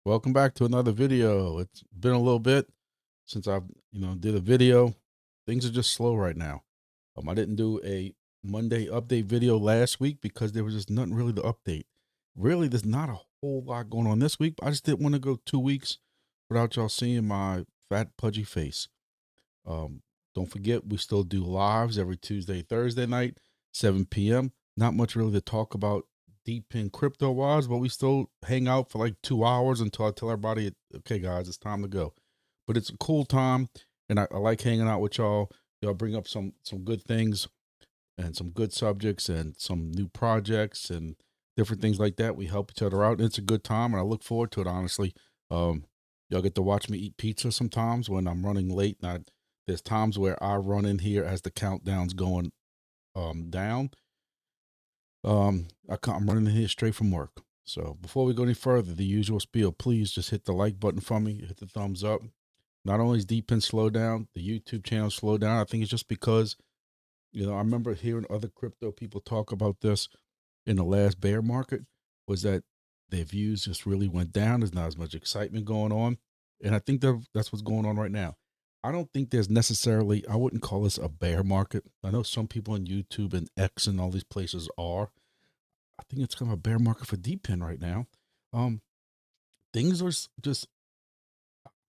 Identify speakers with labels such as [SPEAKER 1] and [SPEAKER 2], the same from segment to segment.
[SPEAKER 1] Welcome back to another video. It's been a little bit since I've, did a video. Things are just slow right now. I didn't do a Monday update video last week because there was just nothing really to update. Really, there's not a whole lot going on this week, but I just didn't want to go 2 weeks without y'all seeing my fat, pudgy face. Um, don't forget, we still do lives every Tuesday, Thursday night, 7 p.m. Not much really to talk about DePin crypto wise, but we still hang out for like 2 hours until I tell everybody, okay, guys, it's time to go. But it's a cool time, and I like hanging out with y'all. Y'all bring up some good things and some good subjects and some new projects and different things like that. We help each other out, and it's a good time, and I look forward to it, honestly. Y'all get to watch me eat pizza sometimes when I'm running late. There's times where I run in here as the countdown's going down. I'm running in here straight from work. So before we go any further, the usual spiel, please just hit the like button for me, hit the thumbs up. Not only is DePin slow down, the YouTube channel slow down. I think it's just because, I remember hearing other crypto people talk about this in the last bear market, was that their views just really went down. There's not as much excitement going on. And I think that's what's going on right now. I don't think there's necessarily, I wouldn't call this a bear market. I know some people on YouTube and X and all these places are. I think it's kind of a bear market for DePin right now. Um, things are just,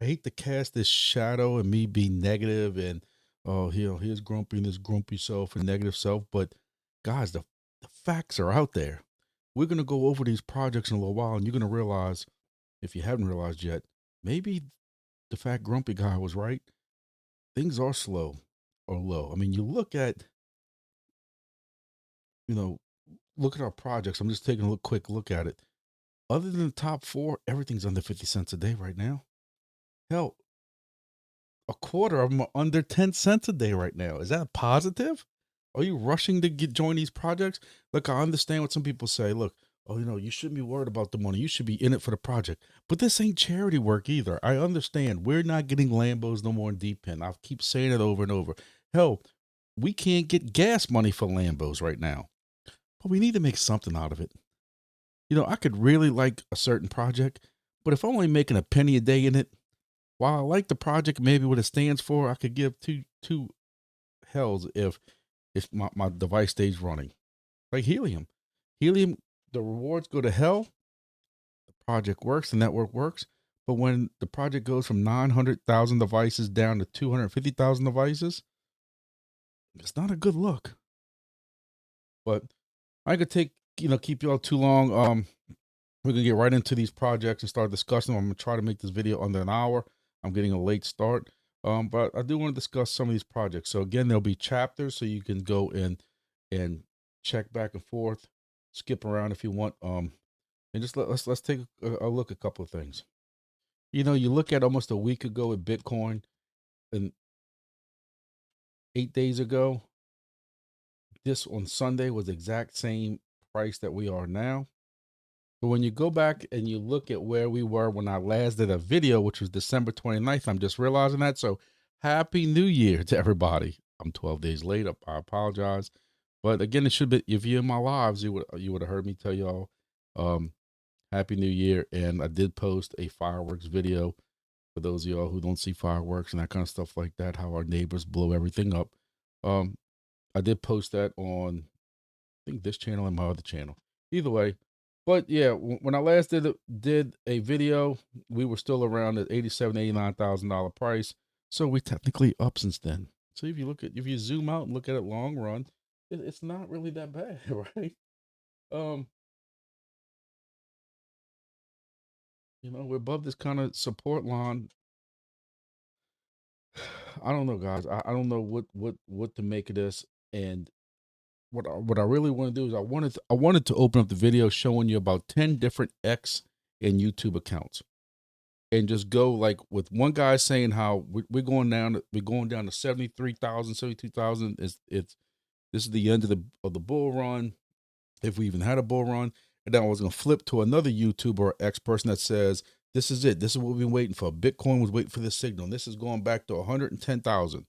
[SPEAKER 1] I hate to cast this shadow and me be negative and, oh, here's grumpy and this grumpy self and negative self. But guys, the facts are out there. We're going to go over these projects in a little while, and you're going to realize, if you haven't realized yet, maybe the fat grumpy guy was right. Things are slow or low. I mean, you look at, you know, look at our projects. I'm just taking a quick look at it. Other than the top four, everything's under 50 cents a day right now. Hell, a quarter of them are under 10 cents a day right now. Is that positive? Are you rushing to join these projects? Look, I understand what some people say. Look, oh, you shouldn't be worried about the money. You should be in it for the project. But this ain't charity work either. I understand. We're not getting Lambos no more in DePin. I keep saying it over and over. Hell, we can't get gas money for Lambos right now. But we need to make something out of it. I could really like a certain project, but if I'm only making a penny a day in it, while I like the project, maybe what it stands for, I could give two hells if my device stays running. Like helium. Helium, the rewards go to hell, the project works, the network works. But when the project goes from 900,000 devices down to 250,000 devices, it's not a good look. But I could keep you all too long. We're gonna get right into these projects and start discussing them. I'm gonna try to make this video under an hour. I'm getting a late start. But I do want to discuss some of these projects. So again, there'll be chapters so you can go in and check back and forth, skip around if you want. And just let's take a look at a couple of things. You look at almost a week ago with Bitcoin, and 8 days ago, this on Sunday was the exact same price that we are now. But when you go back and you look at where we were when I last did a video, which was December 29th, I'm just realizing that. So happy New Year to everybody. I'm 12 days late. I apologize. But again, it should be, if you're in my lives, you would have heard me tell y'all happy New Year. And I did post a fireworks video for those of y'all who don't see fireworks and that kind of stuff like that, how our neighbors blow everything up. I did post that on, I think, this channel and my other channel. Either way. But yeah, when I last did a video, we were still around the $87,000, $89,000 price. So we technically up since then. So if you zoom out and look at it long run, it's not really that bad, right? We're above this kind of support line. I don't know, guys. I don't know what to make of this. And what I really want to do is I wanted to open up the video showing you about 10 different X and YouTube accounts, and just go like with one guy saying how we're going down to 73,000, 72,000. This is the end of the bull run, if we even had a bull run. And then I was going to flip to another YouTuber or X person that says, this is it. This is what we've been waiting for. Bitcoin was waiting for this signal. And this is going back to 110,000.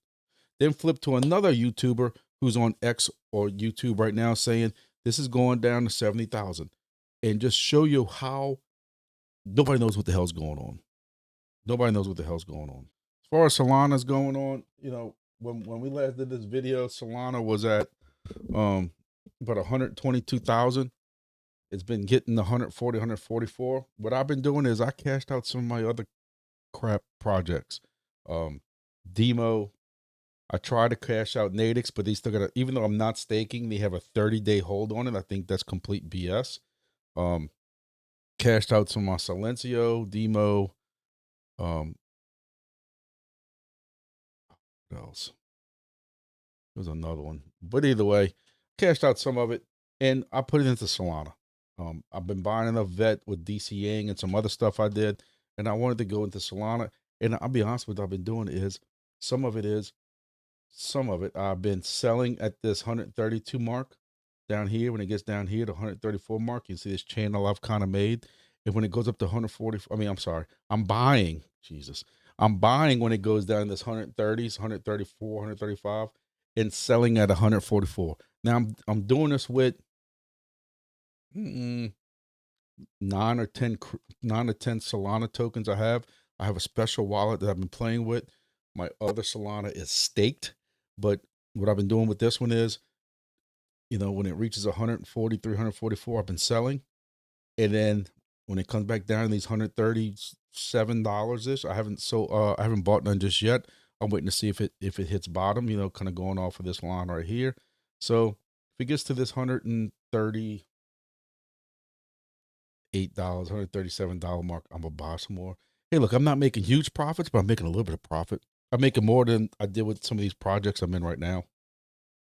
[SPEAKER 1] Then flip to another YouTuber who's on X or YouTube right now saying, this is going down to 70,000. And just show you how nobody knows what the hell's going on. Nobody knows what the hell's going on. As far as Solana's going on, you know, when we last did this video, Solana was at about 122,000. It's been getting 140, 144. What I've been doing is I cashed out some of my other crap projects. DIMO, I tried to cash out Natix, but they still got even though I'm not staking, they have a 30-day hold on it. I think that's complete BS. Cashed out some of my Silencio, DIMO, what else? There's another one. But either way, cashed out some of it and I put it into Solana. I've been buying enough vet with DCing and some other stuff I did, and I wanted to go into Solana. And I'll be honest with you, I've been doing is some of it I've been selling at this 132 mark down here. When it gets down here to 134 mark, you see this channel I've kind of made. And when it goes up to 140, I mean, I'm sorry, I'm buying, Jesus. I'm buying when it goes down in this 130s, 134, 135, and selling at 144. Now I'm doing this with 9 or 10 Solana tokens I have. I have a special wallet that I've been playing with. My other Solana is staked, but what I've been doing with this one is, you know, when it reaches 143, 144, I've been selling. And then when it comes back down to these $137 ish, I haven't bought none just yet. I'm waiting to see if it hits bottom, you know, kind of going off of this line right here. So if it gets to this $138, $137 mark, I'm gonna buy some more. Hey, look, I'm not making huge profits, but I'm making a little bit of profit. I'm making more than I did with some of these projects I'm in right now.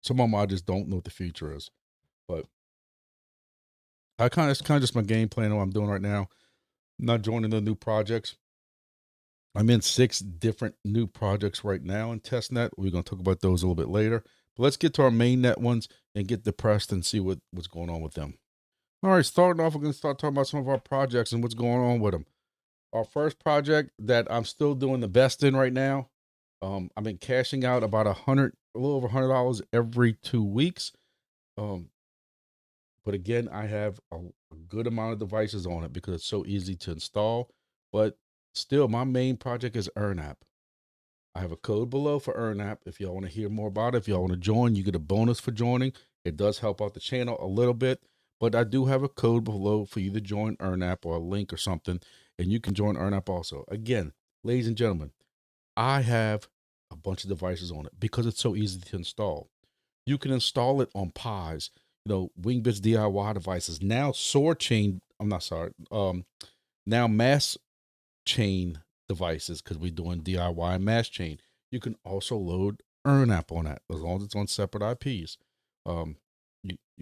[SPEAKER 1] Some of them I just don't know what the future is, but it's kind of just my game plan. What I'm doing right now. I'm not joining the new projects. I'm in 6 different new projects right now in testnet. We're going to talk about those a little bit later. But let's get to our mainnet ones and get depressed and see what's going on with them. All right, starting off, we're going to start talking about some of our projects and what's going on with them. Our first project that I'm still doing the best in right now, I've been cashing out about a little over $100 every 2 weeks. But again, I have a good amount of devices on it because it's so easy to install. But still, my main project is Earnapp. I have a code below for Earnapp. If y'all want to hear more about it, if y'all want to join, you get a bonus for joining. It does help out the channel a little bit. But I do have a code below for you to join Earnapp or a link or something. And you can join Earnapp also. Again, ladies and gentlemen, I have a bunch of devices on it because it's so easy to install. You can install it on Pies, you know, Wingbits DIY devices. Now SwordChain, I'm not sorry, now Mastchain devices, because we're doing DIY and Mastchain. You can also load Earnapp on that as long as it's on separate IPs. You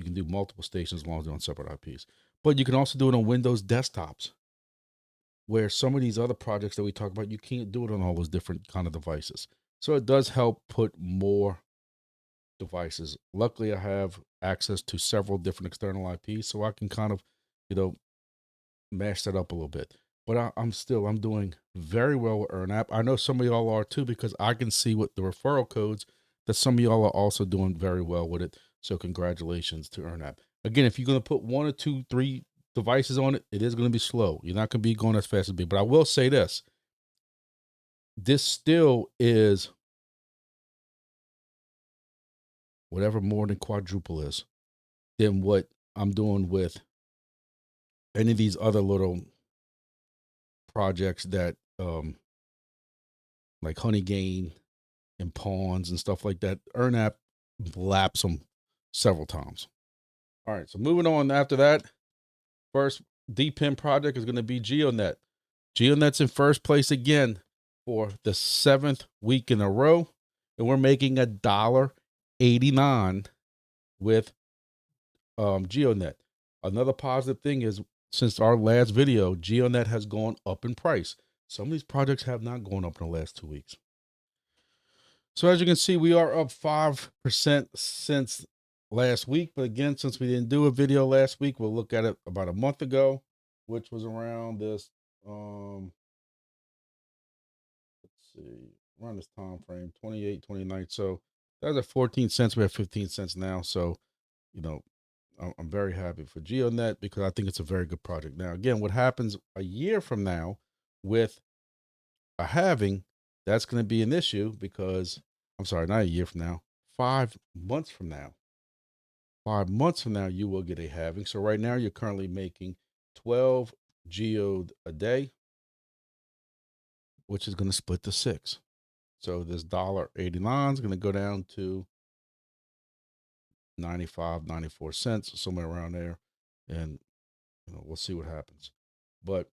[SPEAKER 1] can do multiple stations as long as they're on separate IPs. But you can also do it on Windows desktops, where some of these other projects that we talk about, you can't do it on all those different kind of devices. So it does help put more devices. Luckily, I have access to several different external IPs, so I can kind of, you know, mash that up a little bit. But I'm doing very well with Earnapp. I know some of y'all are too, because I can see with the referral codes that some of y'all are also doing very well with it. So congratulations to Earnapp. Again, if you're going to put 1 or 2, 3 devices on it, it is going to be slow. You're not going to be going as fast as big. But I will say this. This still is whatever more than quadruple is than what I'm doing with any of these other little projects that like Honey Gain and Pawns and stuff like that. Earnapp laps them several times. All right, so moving on after that, first DePin project is going to be Geodnet. Geodnet's in first place again for the 7th week in a row, and we're making $1.89 with Geodnet. Another positive thing is, since our last video, Geodnet has gone up in price. Some of these projects have not gone up in the last 2 weeks. So as you can see, we are up 5% since last week. But again, since we didn't do a video last week, we'll look at it about a month ago, which was around this, let's see, around this time frame, 28, 29. So that's at 14 cents. We have 15 cents now. So, you know, I'm very happy for Geodnet because I think it's a very good project. Now, again, what happens a year from now with a halving, that's going to be an issue because, I'm sorry, not a year from now, 5 months from now. 5 months from now, you will get a halving. So right now, you're currently making 12 geode a day, which is going to split to 6. So this $1.89 is going to go down to 95, 94 cents, somewhere around there. And we'll see what happens. But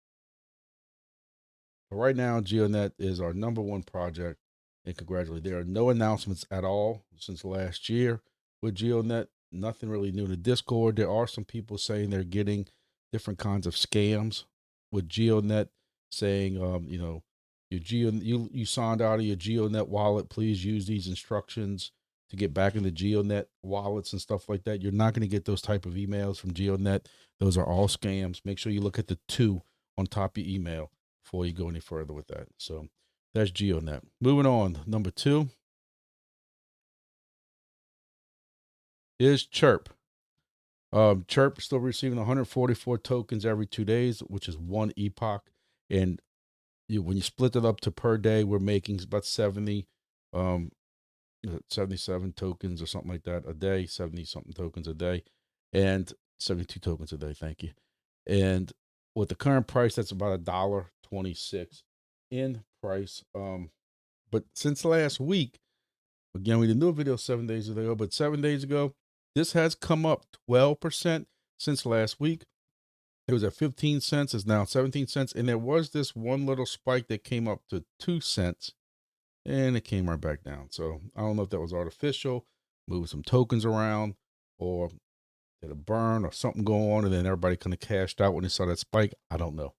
[SPEAKER 1] right now, Geodnet is our #1 project. And congratulations. There are no announcements at all since last year with Geodnet. Nothing really new to Discord. There are some people saying they're getting different kinds of scams with Geodnet, saying, you signed out of your Geodnet wallet. Please use these instructions to get back into Geodnet wallets and stuff like that. You're not going to get those type of emails from Geodnet. Those are all scams. Make sure you look at the 2 on top of your email before you go any further with that. So that's Geodnet. Moving on, number 2 is Chirp. Chirp still receiving 144 tokens every 2 days, which is 1 epoch. And when you split it up to per day, we're making about 77 tokens or something like that a day, 70 something tokens a day, and 72 tokens a day. Thank you. And with the current price, that's about $1.26 in price. But since last week, again, we didn't do a video 7 days ago, but 7 days ago, this has come up 12% since last week. It was at 15 cents, it's now 17 cents. And there was this one little spike that came up to 2 cents and it came right back down. So I don't know if that was artificial, moving some tokens around, or did a burn or something go on, and then everybody kind of cashed out when they saw that spike. I don't know.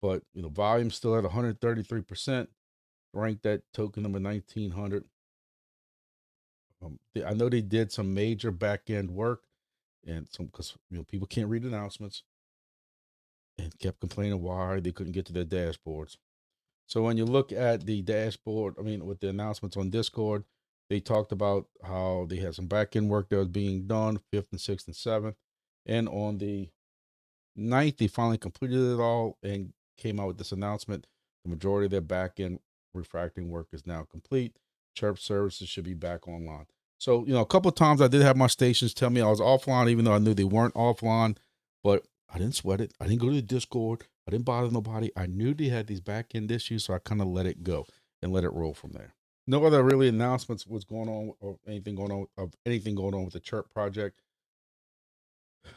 [SPEAKER 1] But volume still at 133%, ranked at token number 1900. I know they did some major back end work, and some because people can't read announcements, and kept complaining why they couldn't get to their dashboards. So when you look at the dashboard, with the announcements on Discord, they talked about how they had some back end work that was being done 5th and 6th and 7th, and on the 9th they finally completed it all and came out with this announcement. The majority of their back end refactoring work is now complete. Chirp services should be back online. So, a couple of times I did have my stations tell me I was offline, even though I knew they weren't offline, but I didn't sweat it. I didn't go to the Discord. I didn't bother nobody. I knew they had these back end issues, so I kind of let it go and let it roll from there. No other really announcements was going on or anything going on with the Chirp project.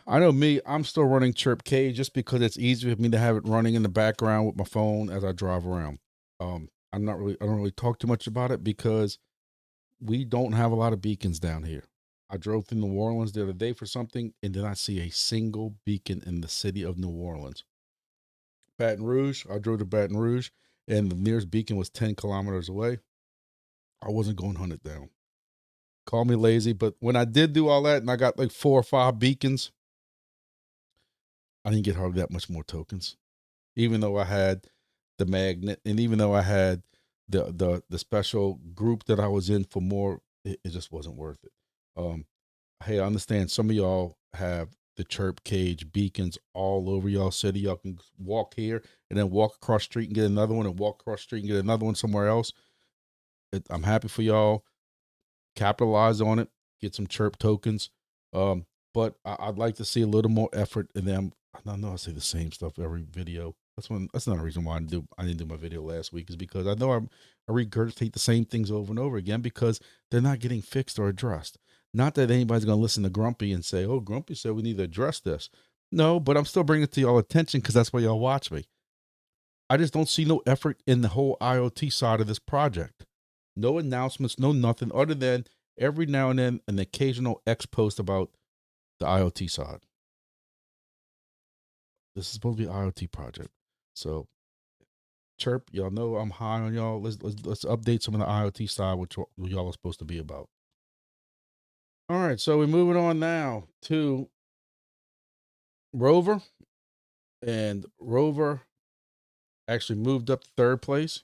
[SPEAKER 1] I know me, I'm still running Chirp KAGE just because it's easier for me to have it running in the background with my phone as I drive around. I don't really talk too much about it because we don't have a lot of beacons down here. I drove through New Orleans the other day for something and did not see a single beacon in the city of New Orleans. Baton Rouge, I drove to Baton Rouge and the nearest beacon was 10 kilometers away. I wasn't going to hunt it down. Call me lazy, but when I did do all that and I got like 4 or 5 beacons, I didn't get hardly that much more tokens, even though I had the magnet and even though I had the special group that I was in for more. It just wasn't worth it. Hey, I understand some of y'all have the Chirp KAGE beacons all over y'all city. Y'all can walk here and then walk across the street and get another one, and walk across the street and get another one somewhere else. I'm happy for y'all. Capitalize on it. Get some Chirp tokens. But I'd like to see a little more effort in them. I know I say the same stuff every video. That's not a reason why I didn't do my video last week, is because I know I regurgitate the same things over and over again because they're not getting fixed or addressed. Not that anybody's going to listen to Grumpy and say, "Oh, Grumpy said we need to address this." No, but I'm still bringing it to y'all attention because that's why y'all watch me. I just don't see no effort in the whole IoT side of this project. No announcements, no nothing other than every now and then an occasional X post about the IoT side. This is supposed to be an IoT project. So Chirp, y'all know I'm high on y'all. Let's update some of the IoT side, which y'all are supposed to be about. All right, so we're moving on now to ROVR, and ROVR actually moved up to 3rd place.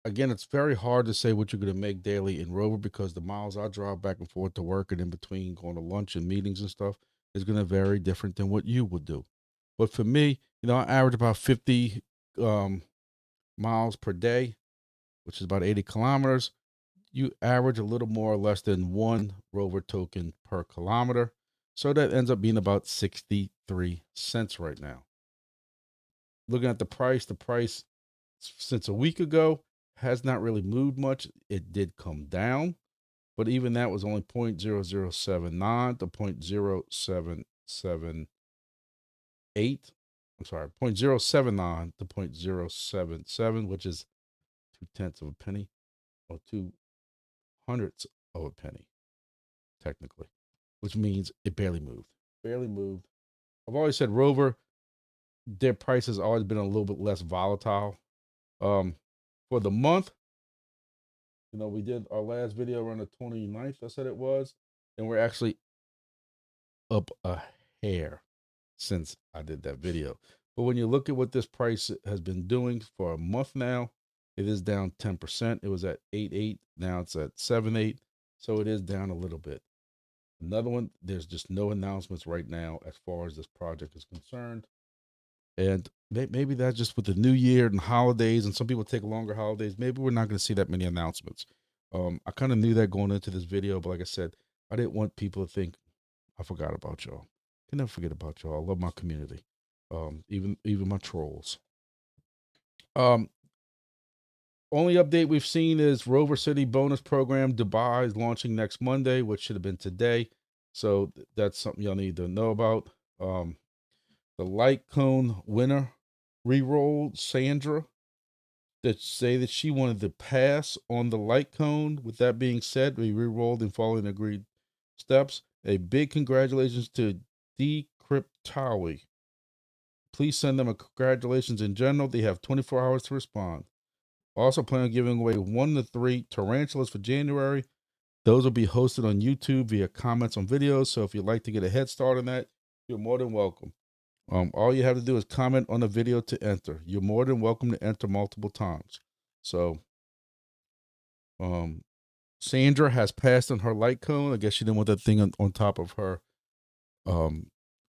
[SPEAKER 1] again, it's very hard to say what you're going to make daily in Rover because the miles I drive back and forth to work and in between going to lunch and meetings and stuff is going to vary different than what you would do. But for me, I average about 50 miles per day, which is about 80 kilometers. You average a little more or less than one Rover token per kilometer. So that ends up being about 63 cents right now. Looking at the price since a week ago has not really moved much. It did come down, but even that was only 0.0079 to 0.0778. I'm sorry, 0.079 to 0.077, which is 0.2 of a penny or 0.02 of a penny, technically, which means it barely moved. Barely moved. I've always said Rover, their price has always been a little bit less volatile. For the month, we did our last video around the 29th, I said it was, and we're actually up a hair since I did that video. But when you look at what this price has been doing for a month now, it is down 10%. It was at 8.8, now it's at 7.8, so it is down a little bit. Another one, there's just no announcements right now as far as this project is concerned. And maybe that's just with the new year and holidays, and some people take longer holidays. Maybe we're not going to see that many announcements. I kind of knew that going into this video, but like I said, I didn't want people to think I forgot about y'all. Can never forget about y'all. I love my community, even my trolls. Only update we've seen is Rover City bonus program Dubai is launching next Monday, which should have been today. So that's something y'all need to know about. The light cone winner re-rolled Sandra that say that she wanted to pass on the light cone. With that being said, we re-rolled and following agreed steps. A big congratulations to Decryptawi. Please send them a congratulations in general. They have 24 hours to respond. Also plan on giving away 1 to 3 tarantulas for January. Those will be hosted on YouTube via comments on videos. So if you'd like to get a head start on that, you're more than welcome. All you have to do is comment on the video to enter. You're more than welcome to enter multiple times. So, Sandra has passed on her light cone. I guess she didn't want that thing on top of her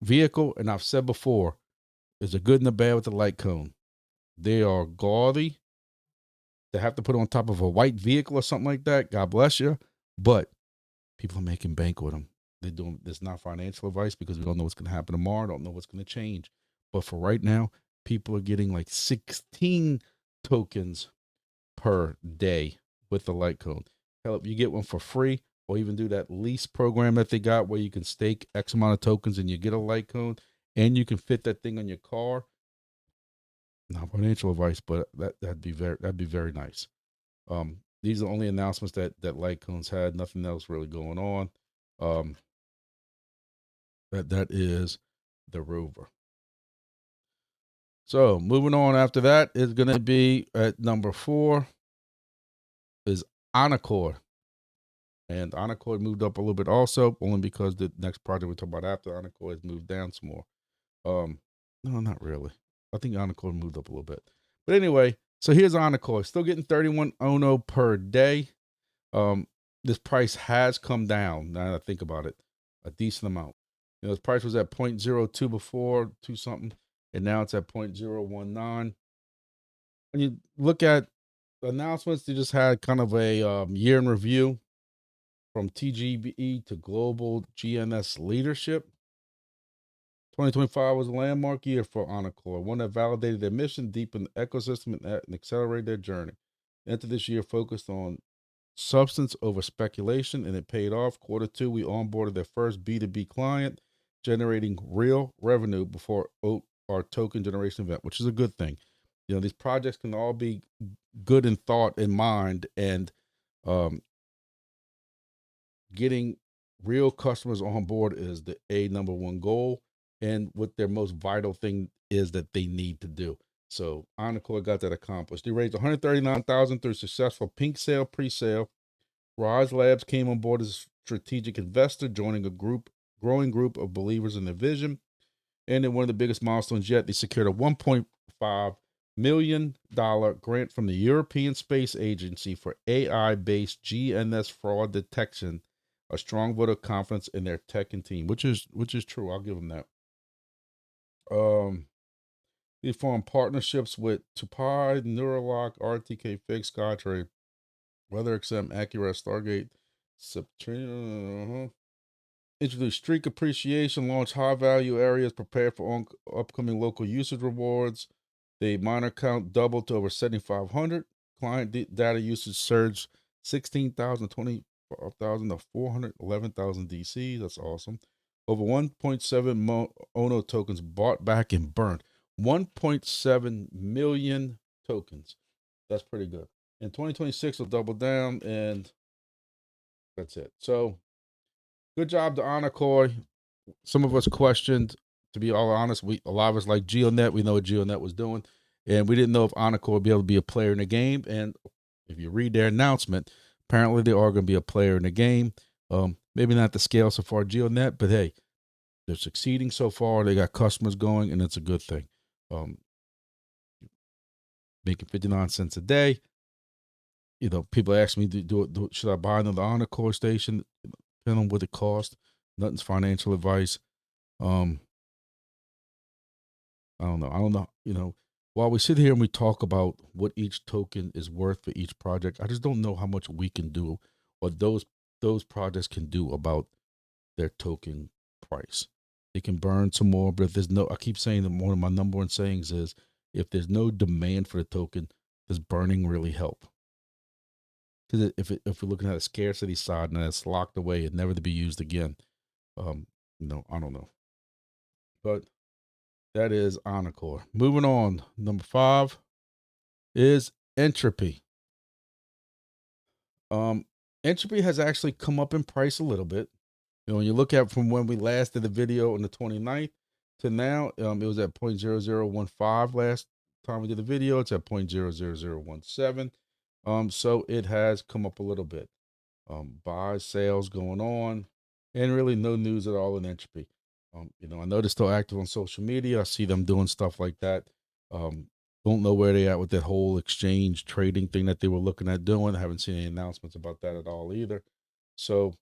[SPEAKER 1] vehicle. And I've said before, there's a good and a bad with the light cone. They are gaudy. To have to put on top of a white vehicle or something like that, God bless you. But people are making bank with them. They're doing this, not financial advice, because we don't know what's going to happen tomorrow. Don't know what's going to change. But for right now, people are getting like 16 tokens per day with the light cone. Hell, if you get one for free, or even do that lease program that they got where you can stake X amount of tokens and you get a light cone and you can fit that thing on your car. Not financial advice, but that'd be very nice. These are the only announcements that light cones had. Nothing else really going on. That is the Rover. So moving on after that is going to be at number 4 is Onocoy. And Onocoy moved up a little bit also, only because the next project we're talking about after Onocoy has moved down some more. No, not really. I think Onocoy moved up a little bit. But anyway, so here's Onocoy. Still getting 31 Ono per day. This price has come down, now that I think about it, a decent amount. This price was at 0.02 before, 2 something, and now it's at 0.019. When you look at announcements, they just had kind of a year in review from TGBE to global GNS leadership. 2025 was a landmark year for Onocoy, one that validated their mission, deepened the ecosystem, and accelerated their journey. Enter this year focused on substance over speculation, and it paid off. Q2, we onboarded their first B2B client, generating real revenue before our token generation event, which is a good thing. These projects can all be good in thought and mind, and getting real customers on board is the number one goal, and what their most vital thing is that they need to do. So Onocoy got that accomplished. They raised $139,000 through successful pink sale pre-sale. Rise Labs came on board as a strategic investor, joining a growing group of believers in their vision. And in one of the biggest milestones yet, they secured a $1.5 million grant from the European Space Agency for AI-based GNS fraud detection. A strong vote of confidence in their tech and team, which is true. I'll give them that. They formed partnerships with Tupai, Neuralock, RTK Fix, Skytrade, WeatherXM, Accurate, Stargate, Septrina. Introduce streak appreciation, launch high value areas, prepare for upcoming local usage rewards. The miner count doubled to over 7,500. Client data usage surged 16,000, 25,000 to 411,000 DC. That's awesome. Over 1.7 Ono tokens bought back and burned. 1.7 million tokens. That's pretty good. In 2026, will double down, and that's it. So, good job to Onocoy. Some of us questioned, to be all honest, a lot of us like Geodnet. We know what Geodnet was doing, and we didn't know if Onocoy would be able to be a player in the game. And if you read their announcement, apparently they are going to be a player in the game. Maybe not the scale so far Geodnet, but hey, they're succeeding so far. They got customers going, and it's a good thing. Making 59 cents a day. You know, people ask me, should I buy another Onocoy station? Depending on what it costs. Nothing's financial advice. I don't know. You know, while we sit here and we talk about what each token is worth for each project, I just don't know how much we can do, or those projects can do about their token price. They can burn some more, but if there's no, I keep saying that one of my number one sayings is, if there's no demand for the token, does burning really help? Because if we're looking at a scarcity side and it's locked away and never to be used again, no, I don't know. But that is Onocoy. Moving on, number 5 is Entropy. Entropy has actually come up in price a little bit. You know, when you look at from when we last did the video on the 29th to now, it was at 0.0015 last time we did the video. It's at 0.00017. So it has come up a little bit. Buys, sales going on, and really no news at all in Entropy. You know, I know they're still active on social media. I see them doing stuff like that. Don't know where they're at with that whole exchange trading thing that they were looking at doing. I haven't seen any announcements about that at all either. So,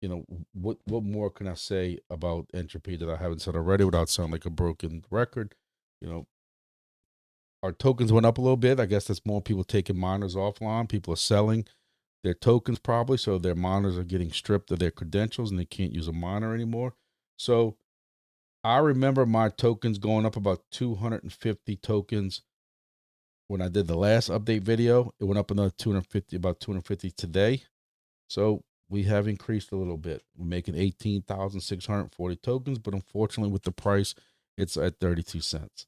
[SPEAKER 1] you know, what more can I say about Entropy that I haven't said already without sounding like a broken record? You know, our tokens went up a little bit. I guess that's more people taking miners offline. People are selling their tokens probably, so their miners are getting stripped of their credentials and they can't use a miner anymore. So I remember my tokens going up about 250 tokens when I did the last update video. It went up another 250, about 250 today. So we have increased a little bit. We're making 18,640 tokens, but unfortunately with the price, it's at 32 cents.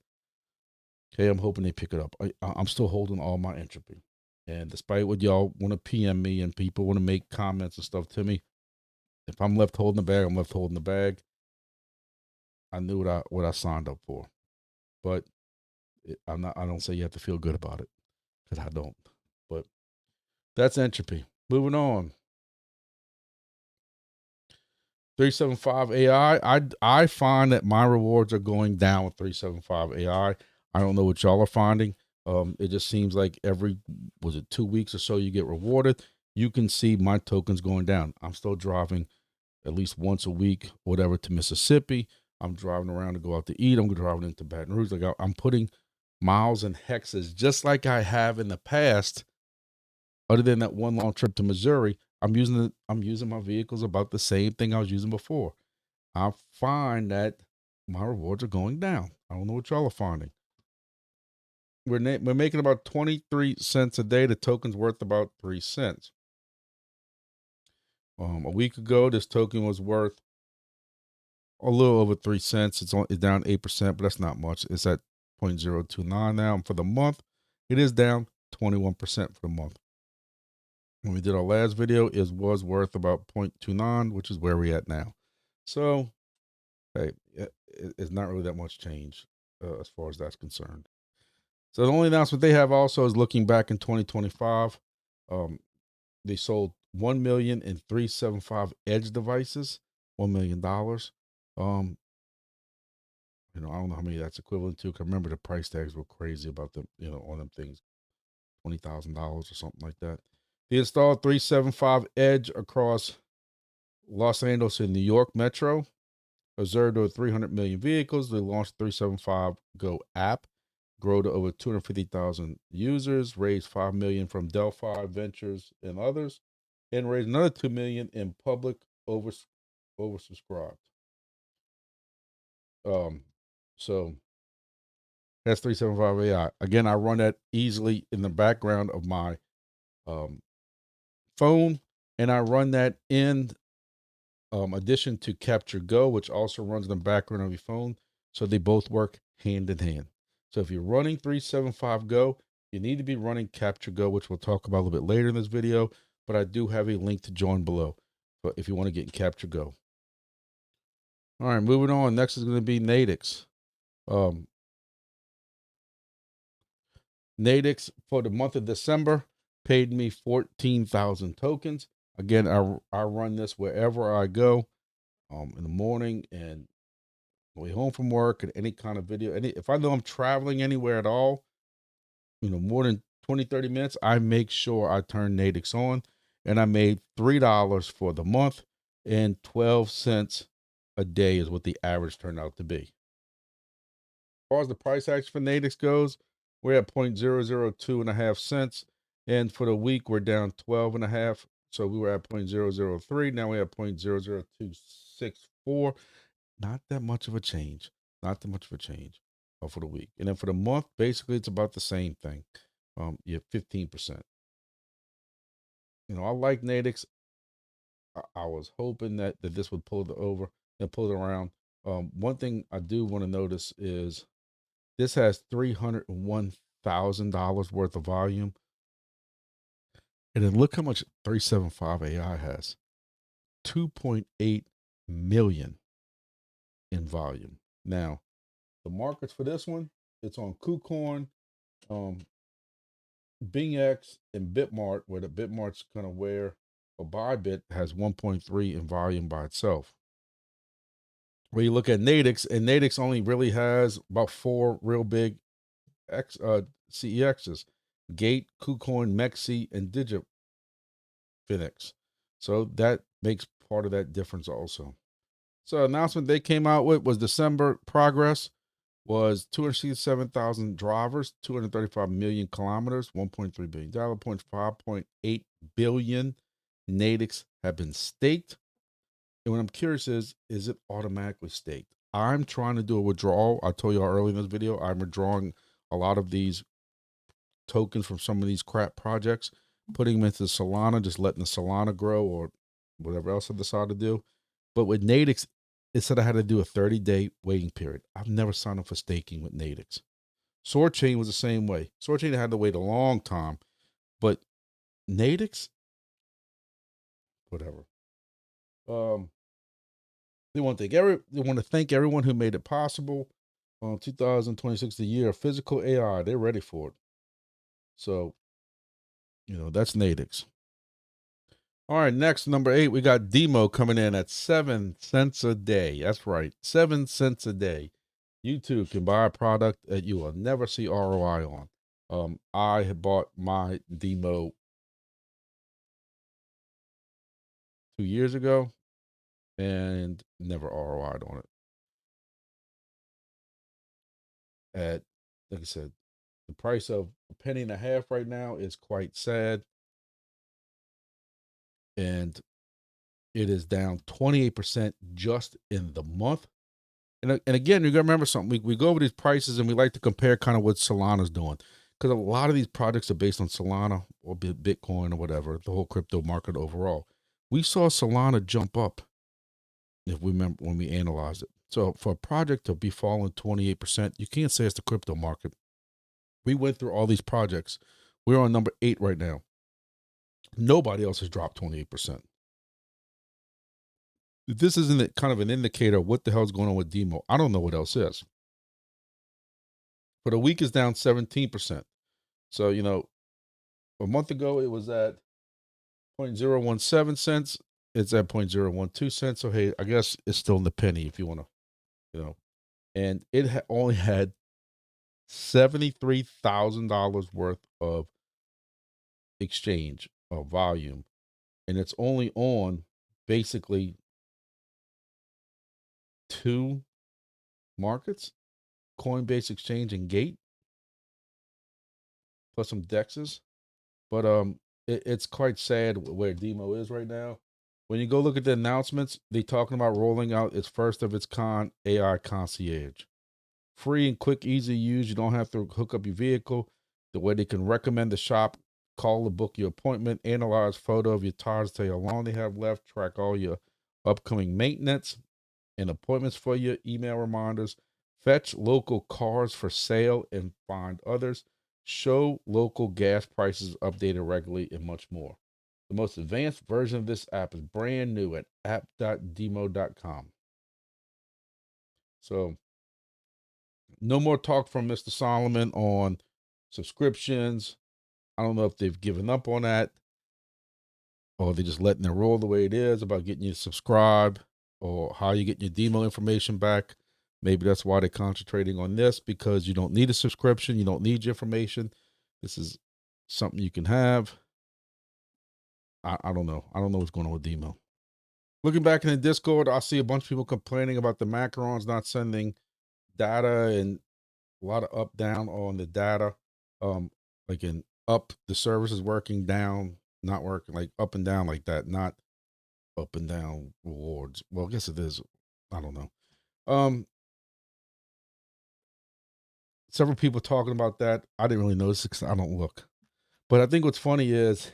[SPEAKER 1] Okay, I'm hoping they pick it up. I'm still holding all my Entropy. And despite what y'all want to PM me and people want to make comments and stuff to me, if I'm left holding the bag, I'm left holding the bag. I knew what I signed up for. But I don't say you have to feel good about it, because I don't. But that's Entropy. Moving on. 375 AI. I find that my rewards are going down with 375 AI. I don't know what y'all are finding. It just seems like every, was it 2 weeks or so, you get rewarded. You can see my tokens going down. I'm still driving at least once a week, whatever, to Mississippi. I'm driving around to go out to eat. I'm driving into Baton Rouge. Like, I'm putting miles and hexes just like I have in the past. Other than that one long trip to Missouri, I'm using my vehicles about the same thing I was using before. I find that my rewards are going down. I don't know what y'all are finding. We're making about 23 cents a day. The token's worth about 3 cents. A week ago, this token was worth a little over 3 cents. It's down 8%, but that's not much. It's at 0.029 now. And for the month, it is down 21% for the month. When we did our last video, it was worth about 0.29, which is where we're at now. So, hey, it's not really that much change as far as that's concerned. So the only announcement they have also is looking back in 2025. They sold 1,375 edge devices, $1 million. I don't know how many that's equivalent to. 'Cause I remember the price tags were crazy about them, on them things, $20,000 or something like that. They installed 375 Edge across Los Angeles and New York Metro. Observed over 300 million vehicles. They launched 375 Go app, grow to over 250,000 users, raised 5 million from Delphi Ventures and others, and raised another 2 million in public oversubscribed. So that's 375 AI. Again, I run that easily in the background of my phone, and I run that in addition to CapturGO, which also runs in the background of your phone. So they both work hand in hand. So if you're running 375 Go, you need to be running CapturGO, which we'll talk about a little bit later in this video. But I do have a link to join below if you want to get in CapturGO. All right, moving on. Next is going to be Natix. Natix for the month of December paid me 14,000 tokens. Again, I run this wherever I go, in the morning and way home from work, and any kind of video. If I know I'm traveling anywhere at all, more than 20-30 minutes, I make sure I turn Natix on. And I made $3 for the month, and 12 cents a day is what the average turned out to be. As far as the price action for Natix goes, we're at 0.002.5 cents. And for the week, we're down 12.5. So we were at 0.003. Now we have 0.00264. Not that much of a change. Not that much of a change for the week. And then for the month, basically, it's about the same thing. You have 15%. I like Natix. I was hoping that this would pull it over and pull it around. One thing I do want to notice is this has $301,000 worth of volume. And then look how much 375 AI has. 2.8 million in volume. Now, the markets for this one, it's on KuCoin, BingX, and Bitmart, where the Bitmart's kind of where a Bybit has 1.3 in volume by itself. Where you look at Natix, and Natix only really has about 4 real big CEXs: Gate, KuCoin, Mexi, and Digifinix. So that makes part of that difference also. So announcement they came out with was December progress was 267,000 drivers, 235 million kilometers, $1.3 billion, 5.8 billion Natix have been staked. And what I'm curious is it automatically staked? I'm trying to do a withdrawal. I told you earlier in this video, I'm withdrawing a lot of these tokens from some of these crap projects, putting them into Solana, just letting the Solana grow or whatever else I decide to do. But with Natix, it said I had to do a 30-day waiting period. I've never signed up for staking with Natix. SwordChain was the same way. SwordChain had to wait a long time, but Natix, whatever. They want to thank everyone who made it possible. 2026, the year of physical AI. They're ready for it. So, that's Natix. All right, next, number 8, we got DIMO coming in at 7 cents a day. That's right, 7 cents a day. You too can buy a product that you will never see ROI on. I had bought my DIMO 2 years ago and never ROI'd on it. At, like I said, the price of $0.015 right now is quite sad. And it is down 28% just in the month. And again, you got to remember something. We go over these prices and we like to compare kind of what Solana's doing. Because a lot of these projects are based on Solana or Bitcoin or whatever, the whole crypto market overall. We saw Solana jump up, if we remember when we analyzed it. So for a project to be falling 28%, you can't say it's the crypto market. We went through all these projects. We're on number 8 right now. Nobody else has dropped 28%. This isn't kind of an indicator of what the hell's going on with DIMO. I don't know what else is. For the week is down 17%. So, a month ago it was at 0.017 cents. It's at 0.012 cents. So, hey, I guess it's still in the penny if you want to, and it only had $73,000 worth of exchange or volume, and it's only on basically 2 markets, Coinbase Exchange and Gate, plus some dexes. But it's quite sad where DIMO is right now. When you go look at the announcements, they talking about rolling out its first of its kind AI concierge. Free and quick, easy to use. You don't have to hook up your vehicle. The way they can recommend the shop, call to book your appointment, analyze photo of your tires, tell you how long they have left, track all your upcoming maintenance and appointments for you, email reminders, fetch local cars for sale and find others, show local gas prices updated regularly, and much more. The most advanced version of this app is brand new at app.dimo.com. So no more talk from Mr. Solomon on subscriptions. I don't know if they've given up on that or they're just letting it roll the way it is about getting you to subscribe or how you get your DIMO information back. Maybe that's why they're concentrating on this, because you don't need a subscription. You don't need your information. This is something you can have. I don't know. I don't know what's going on with DIMO. Looking back in the Discord, I see a bunch of people complaining about the macarons not sending data, and a lot of up down on the data. Like in up, the service is working, down, not working, like up and down like that, not up and down rewards. Well, I guess it is. I don't know. Several people talking about that. I didn't really notice because I don't look. But I think what's funny is,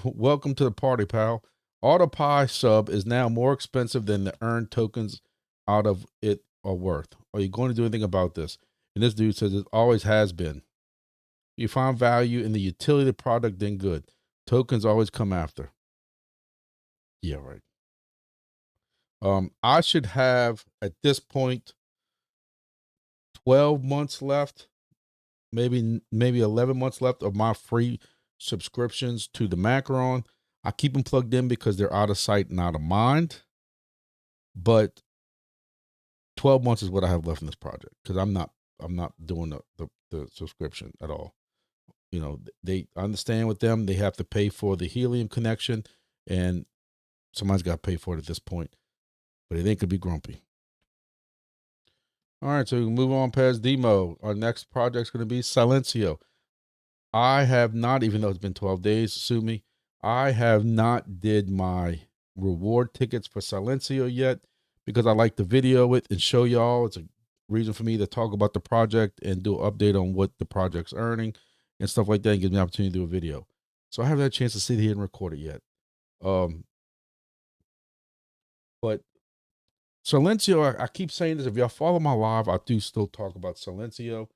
[SPEAKER 1] welcome to the party, pal. AutoPi sub is now more expensive than the earned tokens out of it are worth. Are you going to do anything about this? And this dude says it always has been. If you find value in the utility of the product, then good. Tokens always come after. Yeah, right. I should have at this point 12 months left, maybe 11 months left of my free subscriptions to the Macaron. I keep them plugged in because they're out of sight and out of mind. But 12 months is what I have left in this project, because I'm not doing the subscription at all. You know, they understand with them, they have to pay for the helium connection, and somebody's got to pay for it at this point. But it ain't gonna be grumpy. All right, so we can move on past DIMO. Our next project's gonna be Silencio. I have not, even though it's been 12 days, sue me, I have not did my reward tickets for Silencio yet, because I like to video it and show y'all. It's a reason for me to talk about the project and do an update on what the project's earning and stuff like that, and give me an opportunity to do a video. So I haven't had a chance to sit here and record it yet. But Silencio, I keep saying this, if y'all follow my live, I do still talk about Silencio,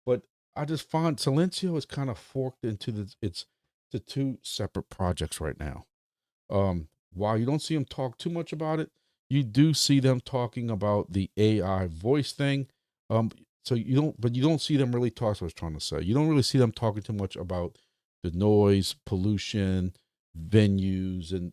[SPEAKER 1] but I just find Silencio is kind of forked into the 2 separate projects right now. While you don't see them talk too much about it, you do see them talking about the AI voice thing. So you don't see them really talk. So I was trying to say, you don't really see them talking too much about the noise, pollution, venues, and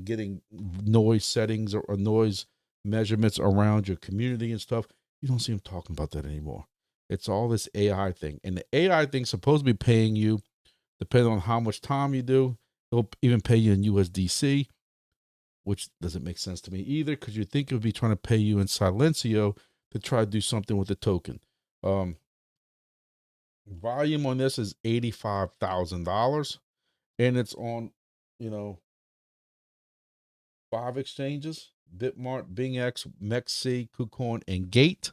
[SPEAKER 1] getting noise settings or noise measurements around your community and stuff. You don't see them talking about that anymore. It's all this AI thing, and the AI thing's supposed to be paying you depending on how much time you do. They'll even pay you in USDC, which doesn't make sense to me either, because you'd think it would be trying to pay you in Silencio to try to do something with the token. Volume on this is $85,000, and it's on, 5 exchanges: Bitmart, BingX, MEXC, KuCoin, and Gate.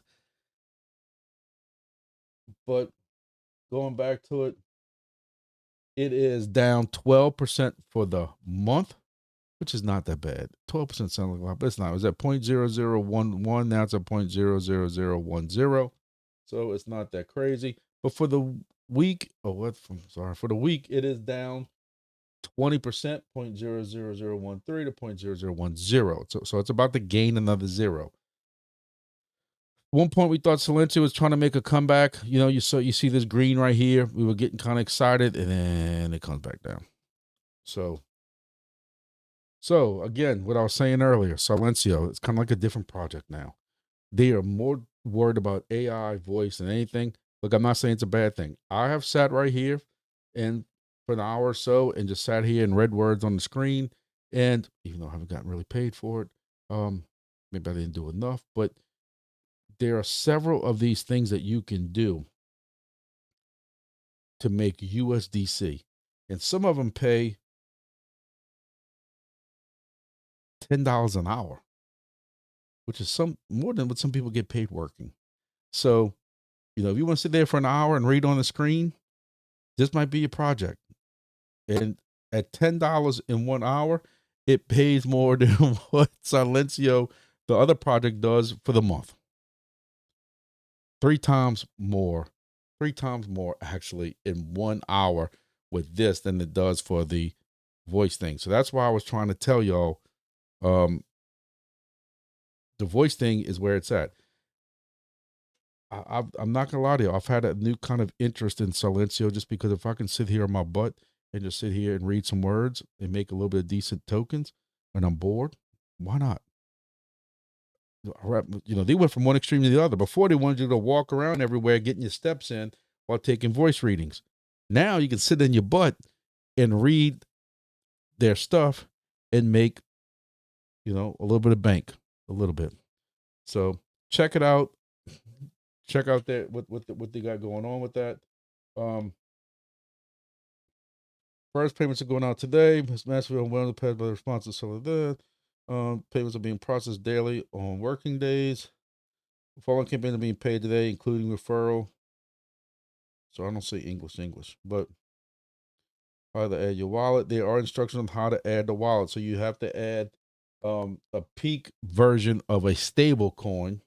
[SPEAKER 1] But going back to it, it is down 12% for the month, which is not that bad. 12% sounds like a lot, but it's not. It was at 0.0011. Now it's at 0.00010. So it's not that crazy. But for the week, for the week, it is down 20%, 0.00013 to 0.0010. So it's about to gain another 0. One point we thought Silencio was trying to make a comeback. You see this green right here. We were getting kind of excited, and then it comes back down. So again, what I was saying earlier, Silencio, it's kind of like a different project now. They are more worried about AI voice than anything. Look, I'm not saying it's a bad thing. I have sat right here and for an hour or so and just sat here and read words on the screen. And even though I haven't gotten really paid for it, maybe I didn't do enough, but there are several of these things that you can do to make USDC. And some of them pay $10 an hour, which is some more than what some people get paid working. So, if you want to sit there for an hour and read on the screen, this might be your project. And at $10 in 1 hour, it pays more than what Silencio, the other project, does for the month. 3 times more actually in 1 hour with this than it does for the voice thing. So that's why I was trying to tell y'all, the voice thing is where it's at. I'm not gonna lie to you. I've had a new kind of interest in Silencio just because if I can sit here on my butt and just sit here and read some words and make a little bit of decent tokens and I'm bored, why not? They went from one extreme to the other. Before they wanted you to walk around everywhere getting your steps in while taking voice readings. Now you can sit in your butt and read their stuff and make, a little bit of bank, a little bit. So check it out. Check out that what they got going on with that. First payments are going out today. It's massively unwilling to pay by the responses. So that payments are being processed daily on working days. The following campaigns are being paid today, including referral. So I don't say English, but how to add your wallet. There are instructions on how to add the wallet. So you have to add a peak version of a stable coin,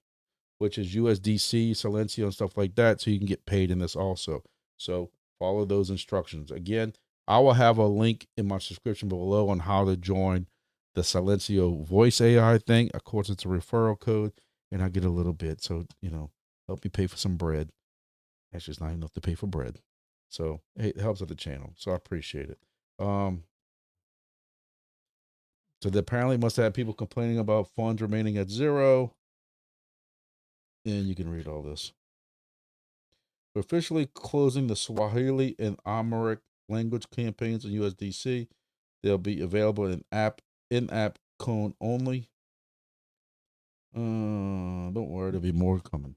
[SPEAKER 1] which is USDC, Silencio, and stuff like that, so you can get paid in this also. So follow those instructions. Again, I will have a link in my description below on how to join the Silencio voice AI thing. Of course, it's a referral code, and I get a little bit. So, help me pay for some bread. That's just not enough to pay for bread. So it helps with the channel. So I appreciate it. So they apparently must have people complaining about funds remaining at zero. And you can read all this. We're officially closing the Swahili and Amharic language campaigns on USDC. They'll be available in-app cone only. Don't worry, there'll be more coming.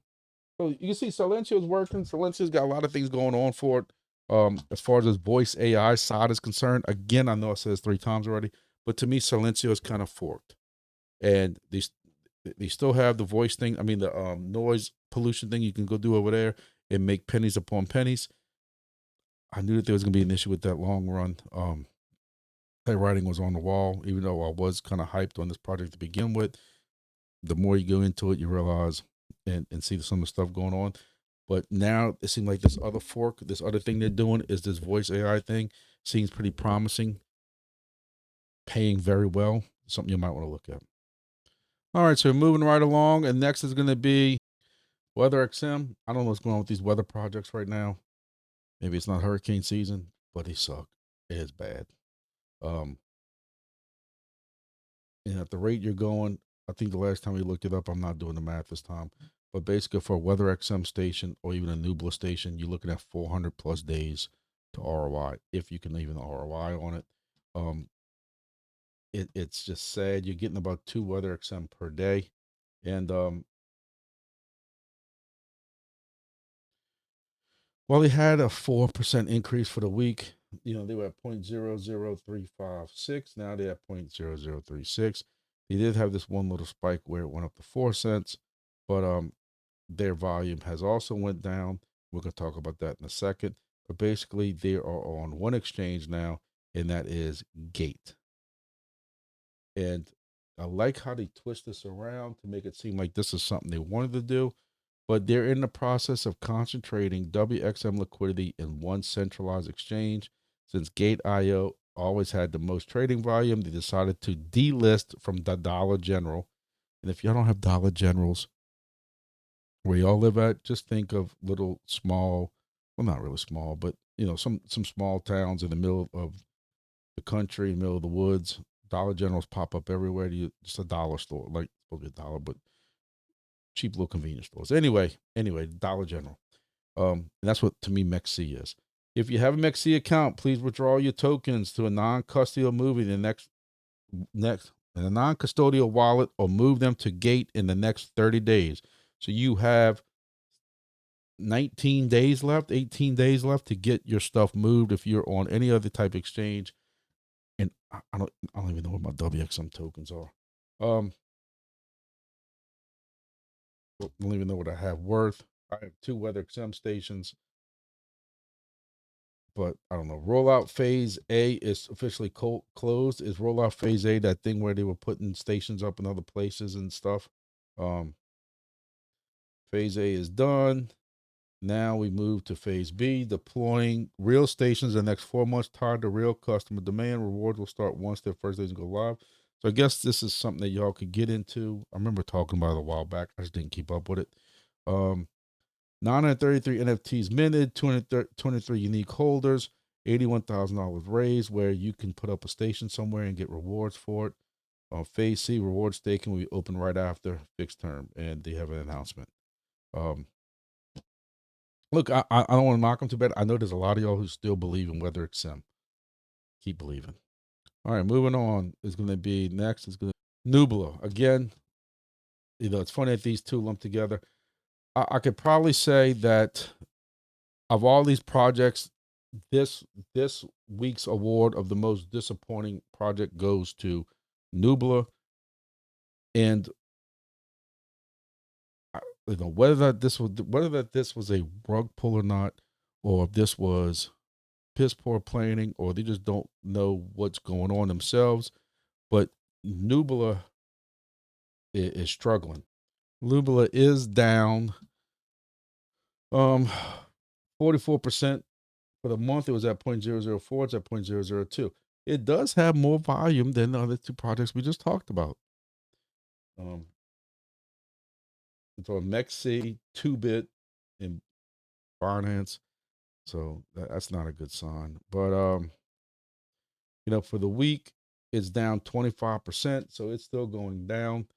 [SPEAKER 1] So you can see Silencio's working. Silencio's got a lot of things going on for it. As far as this voice AI side is concerned, again, I know I said this 3 times already, but to me, Silencio is kind of forked. And they still have the voice thing. I mean, the noise pollution thing you can go do over there and make pennies upon pennies. I knew that there was going to be an issue with that long run. That writing was on the wall, even though I was kind of hyped on this project to begin with. The more you go into it, you realize and see some of the stuff going on. But now it seems like this other fork, this other thing they're doing is this voice AI thing. Seems pretty promising, paying very well. Something you might want to look at. All right, so moving right along, and next is going to be Weather XM. I don't know what's going on with these weather projects right now. Maybe it's not hurricane season, but they suck. It's bad. And at the rate you're going, I think the last time we looked it up, I'm not doing the math this time, but basically for a Weather XM station or even a Nubila station, you're looking at 400 plus days to ROI, if you can even ROI on it. It's just sad. You're getting about 2 Weather XM per day. And well, they had a 4% increase for the week. They were at 0.00356. Now they're at 0.0036. They did have this one little spike where it went up to 4 cents, but their volume has also went down. We're going to talk about that in a second. But basically, they are on one exchange now, and that is Gate. And I like how they twist this around to make it seem like this is something they wanted to do. But they're in the process of concentrating WXM liquidity in one centralized exchange. Since Gate.io always had the most trading volume, they decided to delist from the Dollar General. And if y'all don't have Dollar Generals where y'all live at, just think of little small, well, not really small, but some small towns in the middle of the country, middle of the woods. Dollar Generals pop up everywhere. Just a dollar store, like supposed to be $1, but cheap little convenience stores. Anyway, Dollar General. And that's what to me MEXC is. If you have a MEXC account, please withdraw your tokens to a non-custodial movie the next in a non-custodial wallet, or move them to Gate in the next 30 days. So you have 19 days left, 18 days left to get your stuff moved if you're on any other type of exchange. And I don't even know what my WXM tokens are. I don't even know what I have worth. I have 2 WeatherXM stations, but I don't know. Rollout phase A is officially closed. Is rollout phase A that thing where they were putting stations up in other places and stuff? Phase A is done. Now we move to phase B, deploying real stations in the next 4 months tied to real customer demand. Rewards will start once their first days go live. So I guess this is something that y'all could get into. I remember talking about it a while back. I just didn't keep up with it. 933 NFTs minted, 223 unique holders, $81,000 raised, where you can put up a station somewhere and get rewards for it. Phase C, reward staking will be open right after fixed term, and they have an announcement. Look, I don't want to knock them too bad. I know there's a lot of y'all who still believe in WeatherXM. Keep believing. All right, moving on is going to be next. Is going to Nubila again. It's funny that these two lumped together. I could probably say that of all these projects, this week's award of the most disappointing project goes to Nubila. And whether this was a rug pull or not, or if this was piss poor planning, or they just don't know what's going on themselves. But Nubila is struggling. Nubila is down 44% for the month. It was at 0.004. It's at 0.002. It does have more volume than the other 2 projects we just talked about. So MEXC, 2-bit, and Binance. So that's not a good sign. But for the week, it's down 25%. So it's still going down.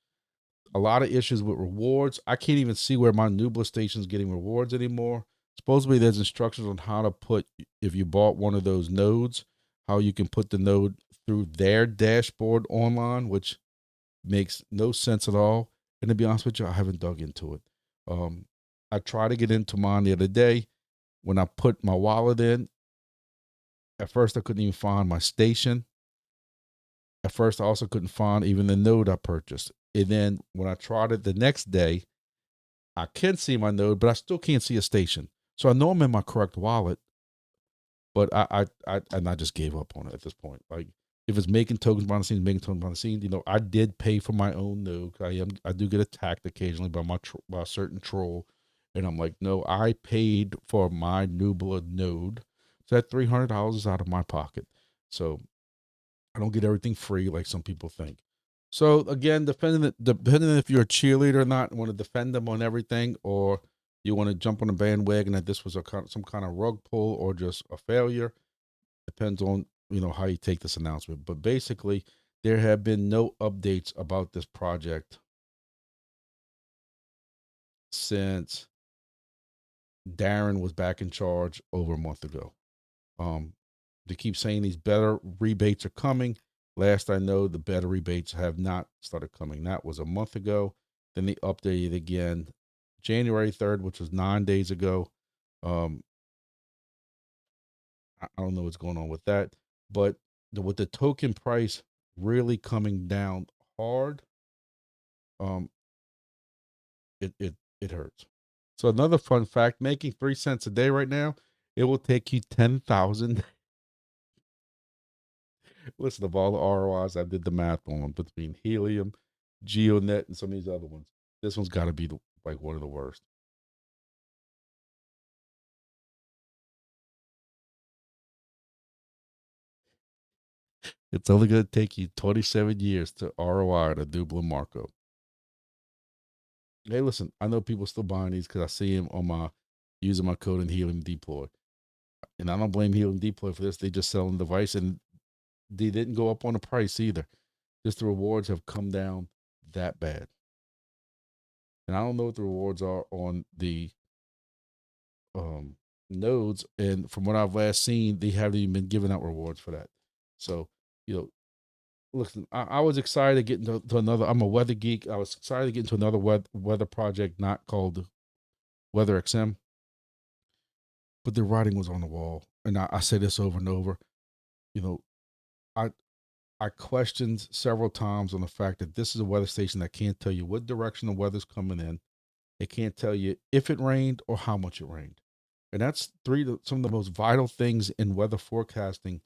[SPEAKER 1] A lot of issues with rewards. I can't even see where my Nubila station is getting rewards anymore. Supposedly there's instructions on how to put, if you bought one of those nodes, how you can put the node through their dashboard online, which makes no sense at all. And to be honest with you, I haven't dug into it. I tried to get into mine the other day. When I put my wallet in, at first I couldn't even find my station. At first I also couldn't find even the node I purchased. And then when I tried it the next day, I can see my node, but I still can't see a station. So I know I'm in my correct wallet, but I just gave up on it at this point. Like, if it's making tokens behind the scenes, making tokens behind the scenes, I did pay for my own node. I do get attacked occasionally by by a certain troll, and I'm like, no, I paid for my Nubila node, so that $300 is out of my pocket. So I don't get everything free like some people think. So again, depending if you're a cheerleader or not, and want to defend them on everything, or you want to jump on a bandwagon that this was some kind of rug pull or just a failure, depends on how you take this announcement. But basically, there have been no updates about this project since Darren was back in charge over a month ago. They keep saying these better rebates are coming. Last I know, the better rebates have not started coming. That was a month ago. Then they updated again January 3rd, which was 9 days ago. I don't know what's going on with that. But with the token price really coming down hard, it hurts. So another fun fact, making 3 cents a day right now, it will take you 10,000. Listen, of all the ROIs I did the math on between Helium, Geodnet, and some of these other ones, this one's got to be like one of the worst. It's only going to take you 27 years to ROI to Nubila Marco. Hey, listen, I know people still buying these because I see them on using my code in Helium Deploy. And I don't blame Helium Deploy for this. They just selling the device, and they didn't go up on the price either. Just the rewards have come down that bad. and I don't know what the rewards are on the nodes. And from what I've last seen, they haven't even been giving out rewards for that. So, you know, listen, I was excited to get into another. I'm a weather geek. I was excited to get into another weather project, not called Weather XM, but the writing was on the wall. And I say this over and over. You know, I questioned several times on the fact that this is a weather station that can't tell you what direction the weather's coming in. It can't tell you if it rained or how much it rained. And that's some of the most vital things in weather forecasting,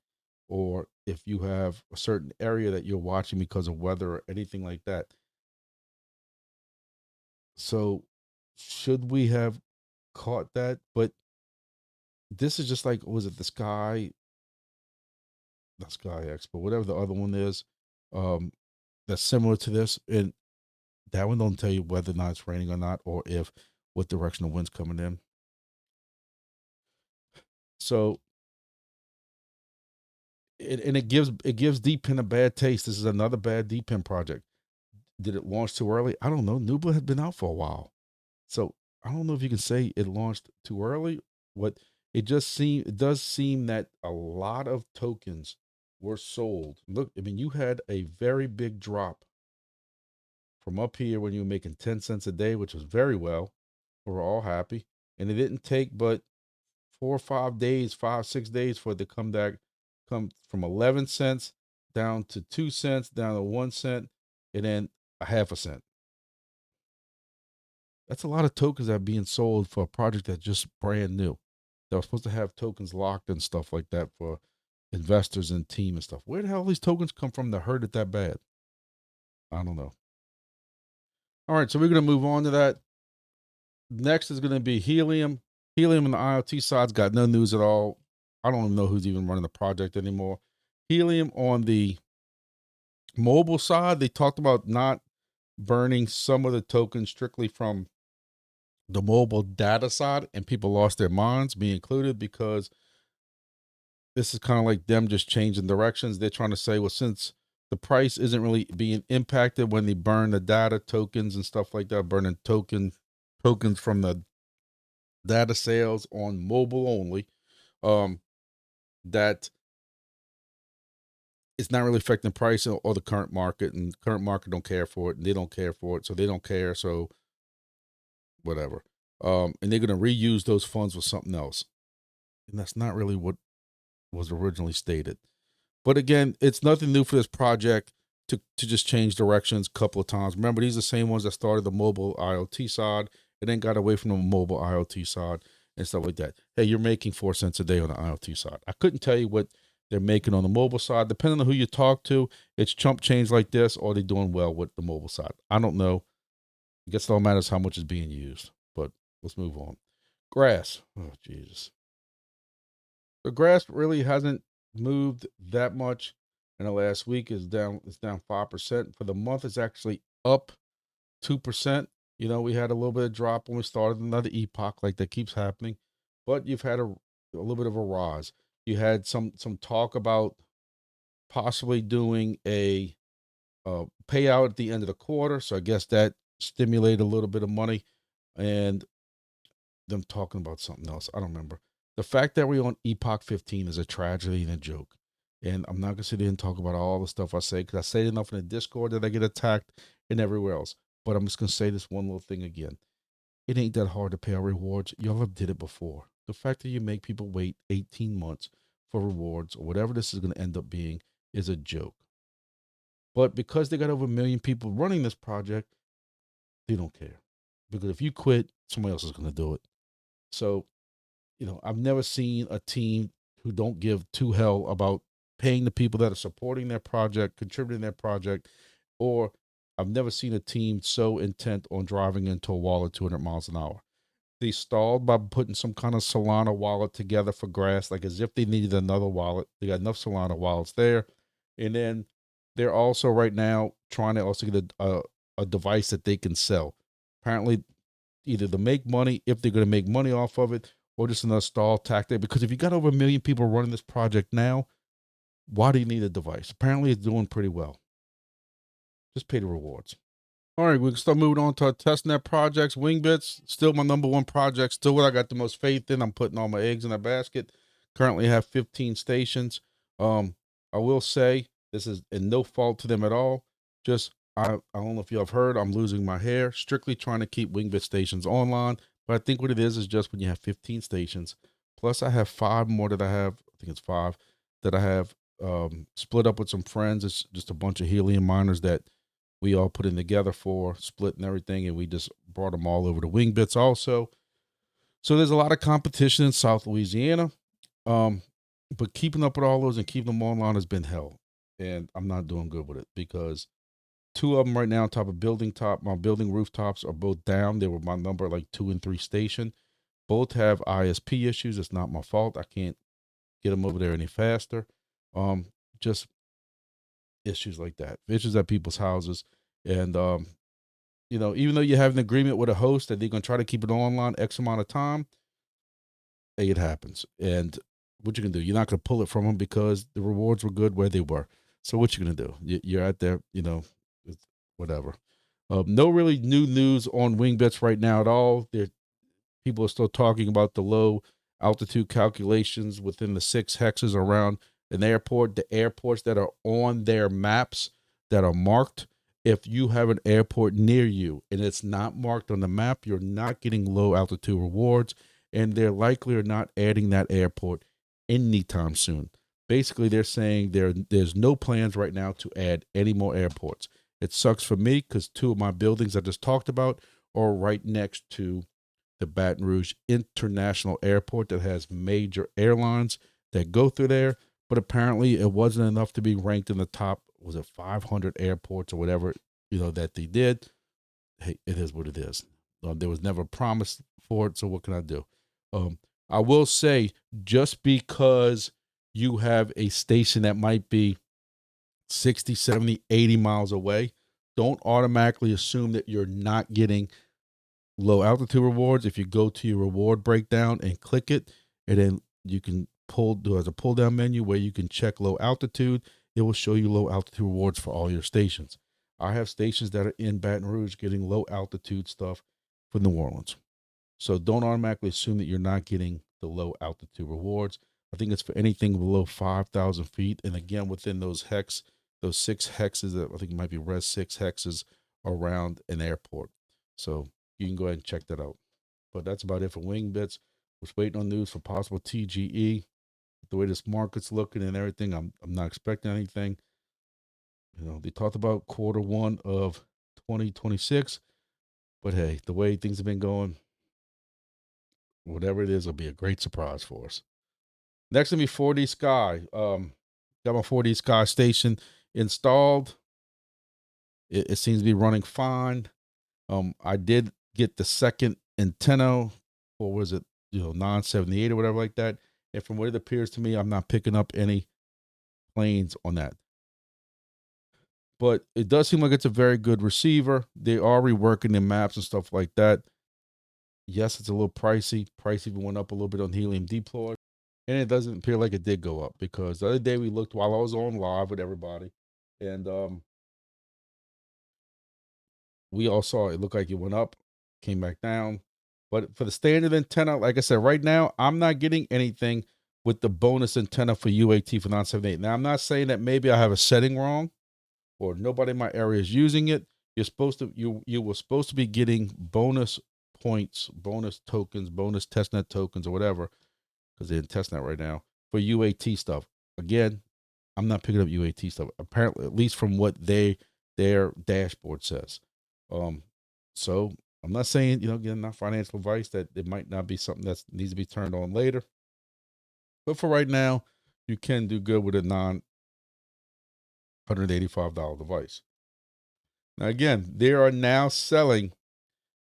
[SPEAKER 1] or if you have a certain area that you're watching because of weather or anything like that. So should we have caught that? But this is just like, was it not Sky X, but whatever the other one is, that's similar to this. And that one don't tell you whether or not it's raining or not, or if what direction the wind's coming in. So it gives DePin a bad taste. This is another bad DePin project. Did it launch too early? I don't know. Nubila had been out for a while, so I don't know if you can say it launched too early. It does seem that a lot of tokens were sold. Look, I mean, you had a very big drop from up here when you were making 10 cents a day, which was very well. We were all happy, and it didn't take but 4 or 5 days, 5, 6 days for it to come from 11 cents down to 2 cents, down to 1 cent, and then a half a cent. That's a lot of tokens that are being sold for a project that's just brand new. That was supposed to have tokens locked and stuff like that for investors and team and stuff. Where the hell these tokens come from that hurt it that bad? I don't know. All right, so we're going to move on to that. Next is going to be Helium. Helium on the IoT side's got no news at all. I don't even know who's even running the project anymore. Helium on the mobile side, they talked about not burning some of the tokens strictly from the mobile data side, and people lost their minds, me included, because this is kind of like them just changing directions. They're trying to say, well, since the price isn't really being impacted when they burn the data tokens and stuff like that, burning tokens from the data sales on mobile only, that it's not really affecting price or the current market, and current market don't care for it, and they don't care for it, so they don't care. So whatever. And they're going to reuse those funds with something else, and that's not really what was originally stated. But again, it's nothing new for this project to just change directions a couple of times. Remember, these are the same ones that started the mobile IoT side and then got away from the mobile IoT side and stuff like that. Hey, you're making 4 cents a day on the IoT side. I couldn't tell you what they're making on the mobile side. Depending on who you talk to, it's chump change like this, or they're doing well with the mobile side. I don't know. I guess it all matters how much is being used. But let's move on. Grass. Oh, Jesus. The grass really hasn't moved that much in the last week. It's down 5%. For the month, it's actually up 2%. You know, we had a little bit of drop when we started another epoch, like that keeps happening. But you've had a little bit of a rise. You had some talk about possibly doing a payout at the end of the quarter. So I guess that stimulated a little bit of money, and them talking about something else. I don't remember. The fact that we're on Epoch 15 is a tragedy and a joke. And I'm not going to sit here and talk about all the stuff I say, because I say it enough in the Discord that I get attacked and everywhere else. But I'm just going to say this one little thing again. It ain't that hard to pay our rewards. Y'all have did it before. The fact that you make people wait 18 months for rewards or whatever this is going to end up being is a joke. But because they got over 1 million people running this project, they don't care. Because if you quit, somebody else is going to do it. So, you know, I've never seen a team who don't give two hell about paying the people that are supporting their project, contributing their project, or I've never seen a team so intent on driving into a wall at 200 miles an hour. They stalled by putting some kind of Solana wallet together for grass, like as if they needed another wallet. They got enough Solana wallets there. And then they're also right now trying to also get a device that they can sell. Apparently, either to make money, if they're going to make money off of it, or just another stall tactic. Because if you got over 1 million people running this project now, why do you need a device? Apparently, it's doing pretty well. Just pay the rewards. All right, we can start moving on to our testnet projects. Wingbits, still my number one project, still what I got the most faith in. I'm putting all my eggs in that basket. Currently have 15 stations. I will say this is in no fault to them at all. Just I don't know if you have heard, I'm losing my hair, strictly trying to keep Wingbit stations online. But I think what it is just when you have 15 stations, plus I have 5 more that I have, I think it's 5 that I have split up with some friends. It's just a bunch of helium miners that we all put in together for split and everything, and we just brought them all over to Wingbits also. So there's a lot of competition in South Louisiana, but keeping up with all those and keeping them online has been hell, and I'm not doing good with it because 2 of them right now on top of my building rooftops are both down. They were my number like 2 and 3 station. Both have ISP issues. It's not my fault. I can't get them over there any faster. Just issues like that, issues at people's houses, and even though you have an agreement with a host that they're going to try to keep it online X amount of time, hey, it happens. And what you can do, you're not going to pull it from them because the rewards were good where they were. So what you going to do? You're out there, it's whatever. No really new news on Wingbits right now at all. People are still talking about the low altitude calculations within the 6 hexes around an airport, the airports that are on their maps that are marked. If you have an airport near you and it's not marked on the map, you're not getting low altitude rewards, and they're likely are not adding that airport anytime soon. Basically, they're saying there's no plans right now to add any more airports. It sucks for me because 2 of my buildings I just talked about are right next to the Baton Rouge International Airport that has major airlines that go through there. But apparently it wasn't enough to be ranked in the top, was it 500 airports or whatever, that they did. Hey, it is what it is. There was never a promise for it, so what can I do? I will say, just because you have a station that might be 60, 70, 80 miles away, don't automatically assume that you're not getting low altitude rewards. If you go to your reward breakdown and click it, and then you can there's a pull down menu where you can check low altitude. It will show you low altitude rewards for all your stations. I have stations that are in Baton Rouge getting low altitude stuff for New Orleans. So don't automatically assume that you're not getting the low altitude rewards. I think it's for anything below 5,000 feet. And again, within those 6 hexes, that I think it might be res 6 hexes around an airport. So you can go ahead and check that out. But that's about it for Wingbits. We're waiting on news for possible TGE. The way this market's looking and everything, I'm not expecting anything. They talked about Q1 of 2026, but hey, the way things have been going, whatever it is, will be a great surprise for us. Next to me, 4D Sky. Got my 4D Sky station installed. It seems to be running fine. I did get the second antenna, or was it 978 or whatever like that. And from what it appears to me, I'm not picking up any planes on that. But it does seem like it's a very good receiver. They are reworking the maps and stuff like that. Yes, it's a little pricey. Price even went up a little bit on helium deploy. And it doesn't appear like it did go up, because the other day we looked while I was on live with everybody, and we all saw it looked like it went up, came back down. But for the standard antenna, like I said, right now, I'm not getting anything with the bonus antenna for UAT for 978. Now, I'm not saying that maybe I have a setting wrong or nobody in my area is using it. You were supposed to be getting bonus points, bonus tokens, bonus testnet tokens or whatever, because they're in testnet right now for UAT stuff. Again, I'm not picking up UAT stuff, apparently, at least from what their dashboard says. So I'm not saying, again, not financial advice, that it might not be something that needs to be turned on later. But for right now, you can do good with a $185 device. Now, again, they are now selling,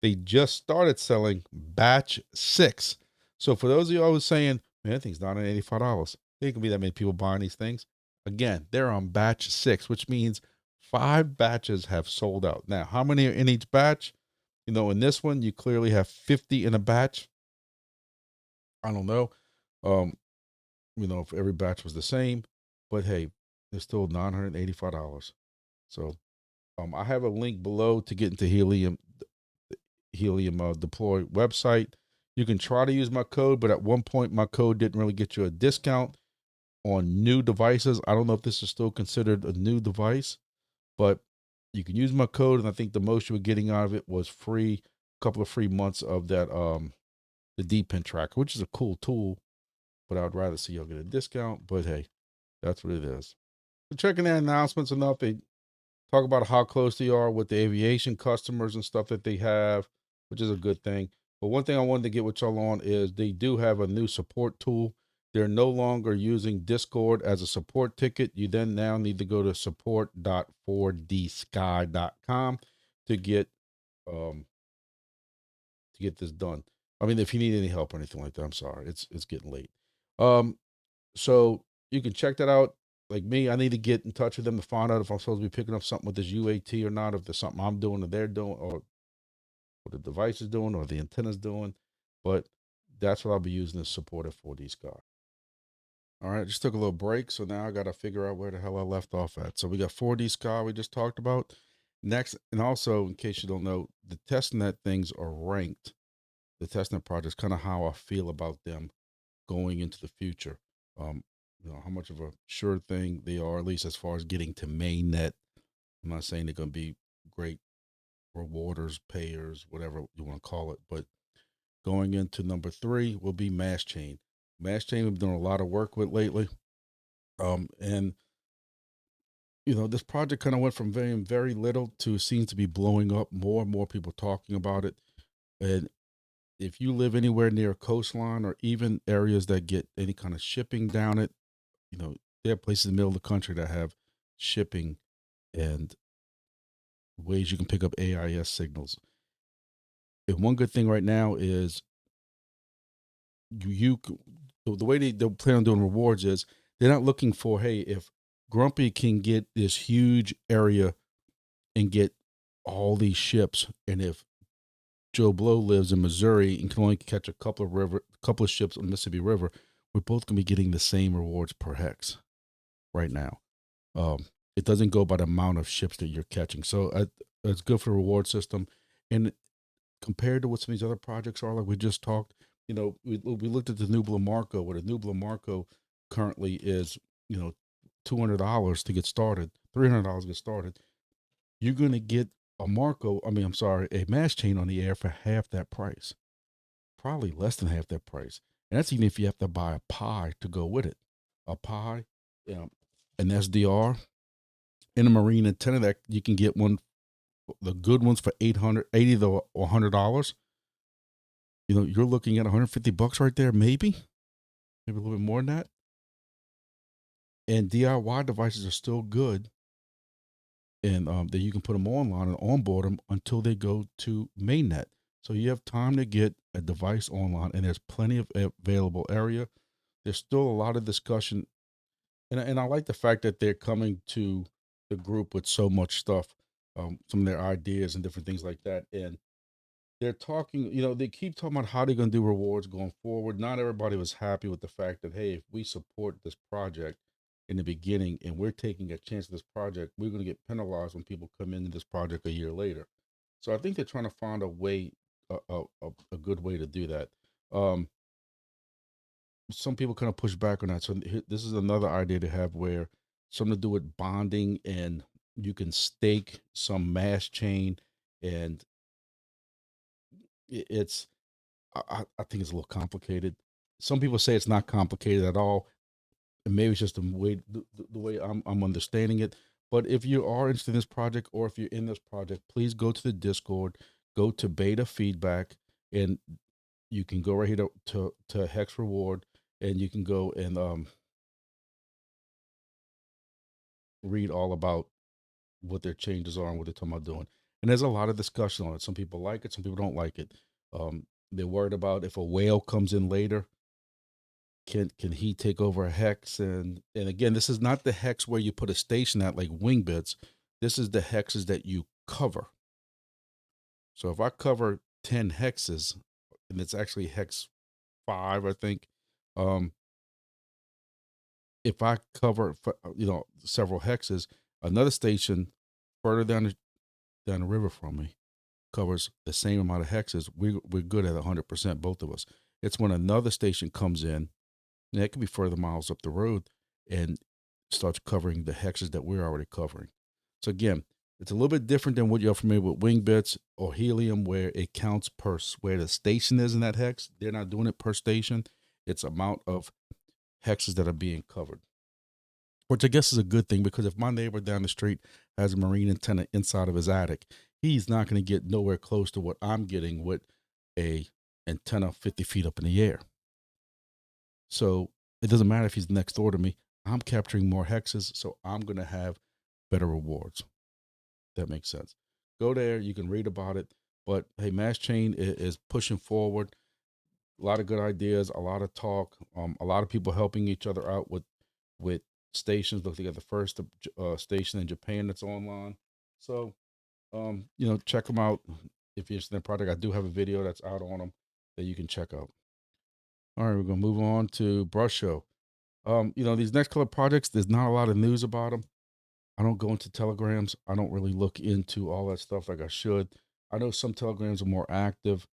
[SPEAKER 1] they just started selling batch 6. So for those of you always saying, man, that thing's $985, there can be that many people buying these things. Again, they're on batch 6, which means 5 batches have sold out. Now, how many are in each batch? In this one, you clearly have 50 in a batch. I don't know. If every batch was the same, but hey, it's still $985. So I have a link below to get into Helium deploy website. You can try to use my code, but at one point my code didn't really get you a discount on new devices. I don't know if this is still considered a new device, but you can use my code, and I think the most you were getting out of it was free, a couple of free months of that the DePin tracker, which is a cool tool, but I'd rather see y'all get a discount. But hey, that's what it is. So checking their announcements enough, they talk about how close they are with the aviation customers and stuff that they have, which is a good thing. But one thing I wanted to get with y'all on is they do have a new support tool. They're no longer using Discord as a support ticket. You then now need to go to support.4dsky.com to get this done. I mean, if you need any help or anything like that, I'm sorry, it's getting late. So you can check that out. Like me, I need to get in touch with them to find out if I'm supposed to be picking up something with this UAT or not, if there's something I'm doing or they're doing, or what the device is doing or the antenna's doing. But that's what I'll be using as support at 4D Sky. All right, just took a little break, so now I got to figure out where the hell I left off at. So we got 4D Sky we just talked about. Next, and also, in case you don't know, the testnet things are ranked. The testnet projects, kind of how I feel about them going into the future. How much of a sure thing they are, at least as far as getting to mainnet. I'm not saying they're going to be great rewarders, payers, whatever you want to call it, but going into number 3 will be Mastchain. Mastchain we've done a lot of work with lately. And this project kind of went from very, very little to seems to be blowing up, more and more people talking about it. And if you live anywhere near a coastline or even areas that get any kind of shipping down it, there are places in the middle of the country that have shipping and ways you can pick up AIS signals. And one good thing right now is the way they plan on doing rewards is they're not looking for, hey, if Grumpy can get this huge area and get all these ships, and if Joe Blow lives in Missouri and can only catch a couple of ships on the Mississippi River, we're both going to be getting the same rewards per hex right now. It doesn't go by the amount of ships that you're catching. So it's good for the reward system. And compared to what some of these other projects are, like we just talked, we looked at the Nubila Marco, where the Nubila Marco currently is, $200 to get started, $300 to get started. You're going to get a Mastchain on the air for half that price, probably less than half that price. And that's even if you have to buy a Pi to go with it. A Pi, an SDR, in a marine antenna that you can get the good ones for $80 to $100. You're looking at $150 right there, maybe a little bit more than that. And DIY devices are still good, and that you can put them online and onboard them until they go to mainnet. So you have time to get a device online, and there's plenty of available area. There's still a lot of discussion, and I like the fact that they're coming to the group with so much stuff, some of their ideas and different things like that. And they're talking, they keep talking about how they're going to do rewards going forward. Not everybody was happy with the fact that, hey, if we support this project in the beginning and we're taking a chance at this project, we're going to get penalized when people come into this project a year later. So I think they're trying to find a way, a good way to do that. Some people kind of push back on that. So this is another idea to have, where something to do with bonding, and you can stake some Mastchain, and it's, I think it's a little complicated. Some people say it's not complicated at all, and maybe it's just the way I'm understanding it. But if you are interested in this project, or if you're in this project, please go to the Discord, go to beta feedback, and you can go right here to Hex Reward, and you can go and read all about what their changes are and what they're talking about doing. And there's a lot of discussion on it. Some people like it, some people don't like it. They're worried about if a whale comes in later, can he take over a hex? And again, this is not the hex where you put a station at, like Wingbits. This is the hexes that you cover. So if I cover 10 hexes, and it's actually hex 5, I think. If I cover, several hexes, another station further down down the river from me covers the same amount of hexes, we're good at 100%, both of us. It's when another station comes in, and it could be further miles up the road, and starts covering the hexes that we're already covering. So again, it's a little bit different than what you're familiar with Wingbits or Helium, where it counts per where the station is in that hex. They're not doing it per station. It's amount of hexes that are being covered, which I guess is a good thing, because if my neighbor down the street has a marine antenna inside of his attic, he's not going to get nowhere close to what I'm getting with a antenna 50 feet up in the air. So it doesn't matter if he's next door to me. I'm capturing more hexes, so I'm going to have better rewards. That makes sense. Go there. You can read about it. But hey, Mastchain is pushing forward. A lot of good ideas, a lot of talk, a lot of people helping each other out with stations. Look, they got the first station in Japan that's online. So, check them out if you're interested in the product. I do have a video that's out on them that you can check out. All right, we're gonna move on to BrushO. These next couple of projects, there's not a lot of news about them. I don't go into telegrams. I don't really look into all that stuff like I should. I know some telegrams are more active.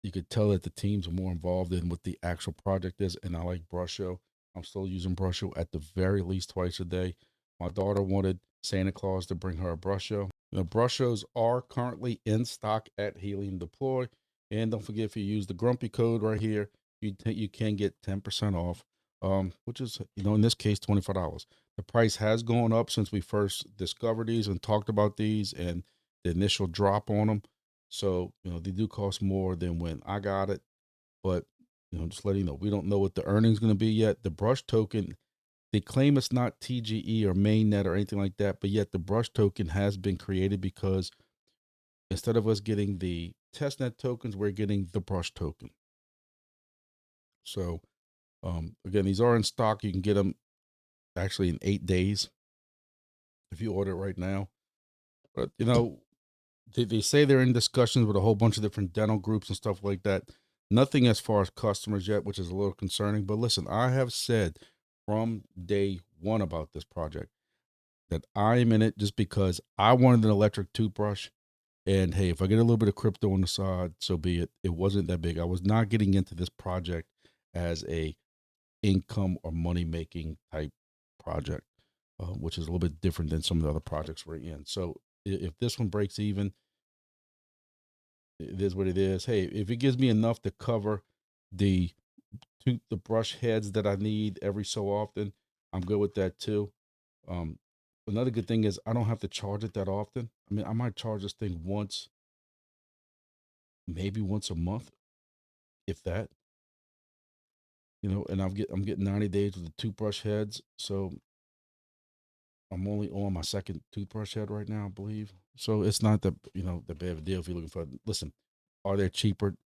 [SPEAKER 1] You could tell that the teams are more involved in what the actual project is, and I like BrushO. I'm still using BrushO at the very least twice a day. My daughter wanted Santa Claus to bring her a BrushO. BrushOs are currently in stock at Helium Deploy, and don't forget, if you use the Grumpy code right here, you can get 10% off, which is, in this case, $25. The price has gone up since we first discovered these and talked about these and the initial drop on them. So, they do cost more than when I got it, but, just letting you know, we don't know what the earnings going to be yet. The Brush token, they claim it's not TGE or mainnet or anything like that, but yet the Brush token has been created because instead of us getting the testnet tokens, we're getting the Brush token. So, again, these are in stock. You can get them actually in 8 days if you order it right now. But, they say they're in discussions with a whole bunch of different dental groups and stuff like that. Nothing as far as customers yet, which is a little concerning. But listen, I have said from day one about this project that I am in it just because I wanted an electric toothbrush. And hey, if I get a little bit of crypto on the side, so be it. It wasn't that big. I was not getting into this project as a income or money making type project, which is a little bit different than some of the other projects we're in. So if this one breaks even, it is what it is. Hey, if it gives me enough to cover the the brush heads that I need every so often, I'm good with that too. Um, Another good thing is I don't have to charge it that often. I mean, I might charge this thing once, maybe once a month, if that. And I'm getting 90 days with the toothbrush heads, so I'm only on my second toothbrush head right now, I believe. So it's not the bad of a deal if you're looking for. Listen, are there cheaper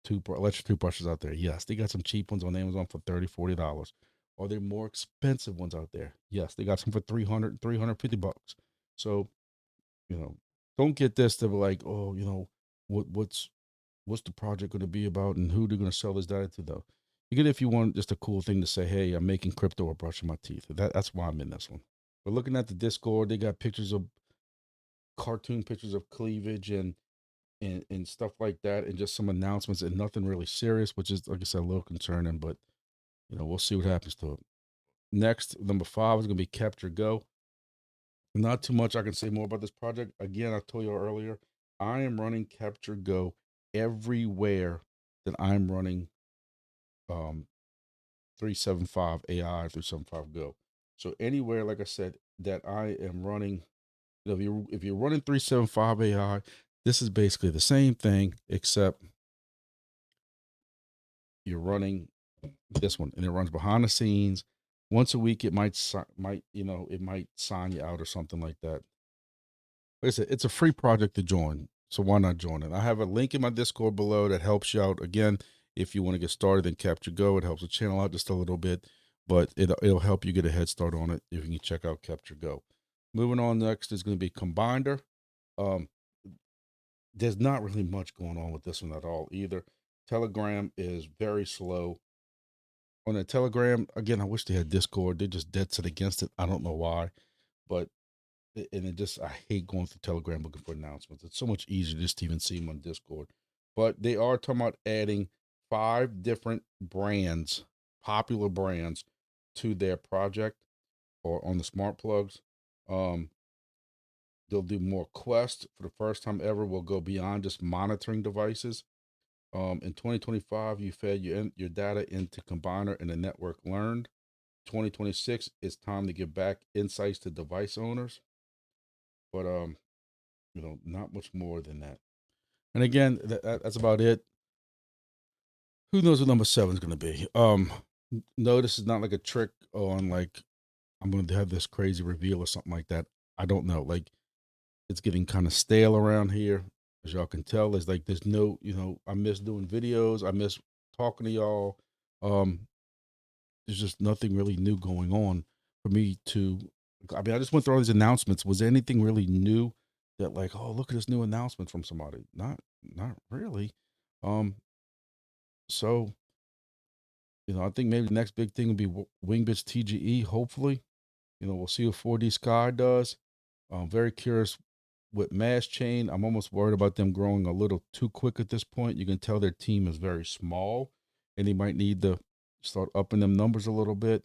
[SPEAKER 1] electric toothbrushes out there? Yes, they got some cheap ones on Amazon for $30, $40. Are there more expensive ones out there? Yes, they got some for 300, $350. So, don't get this to be like, oh, what's the project going to be about and who they're going to sell this data to, though. You get it if you want just a cool thing to say, hey, I'm making crypto or brushing my teeth. That's why I'm in this one. But looking at the Discord, they got cartoon pictures of cleavage and stuff like that, and just some announcements and nothing really serious, which is, like I said, a little concerning, but we'll see what happens to it. Next, number 5 is going to be CapturGO. Not too much I can say more about this project. Again, I told you earlier, I am running CapturGO everywhere that I'm running 375 AI, 375 Go. So anywhere, like I said, that I am running, if you're running 375 AI, this is basically the same thing, except you're running this one, and it runs behind the scenes. Once a week, it might sign you out or something like that. Like I said, it's a free project to join, so why not join it? I have a link in my Discord below that helps you out. Again, if you want to get started in CapturGO, it helps the channel out just a little bit, but it'll help you get a head start on it if you can check out CapturGO. Moving on, next is going to be Combinder. There's not really much going on with this one at all either. Telegram is very slow. On the Telegram, again, I wish they had Discord. They're just dead set against it. I don't know why, but and it just, I hate going through Telegram looking for announcements. It's so much easier just to even see them on Discord. But they are talking about adding 5 different brands, popular brands, to their project or on the smart plugs. They'll do more quests for the first time ever. We'll go beyond just monitoring devices. In 2025, you fed your data into Combinder and the network learned. 2026, it's time to give back insights to device owners. But not much more than that. And again, that's about it. Who knows what number 7 is going to be? No, this is not like a trick on like I'm going to have this crazy reveal or something like that. I don't know. Like, it's getting kind of stale around here, as y'all can tell. It's like there's no, I miss doing videos. I miss talking to y'all. There's just nothing really new going on for me to. I mean, I just went through all these announcements. Was there anything really new that, like, oh, look at this new announcement from somebody? Not really. So I think maybe the next big thing will be Wingbits TGE. Hopefully, we'll see what 4D Sky does. I'm very curious with Mastchain. I'm almost worried about them growing a little too quick at this point. You can tell their team is very small, and they might need to start upping them numbers a little bit.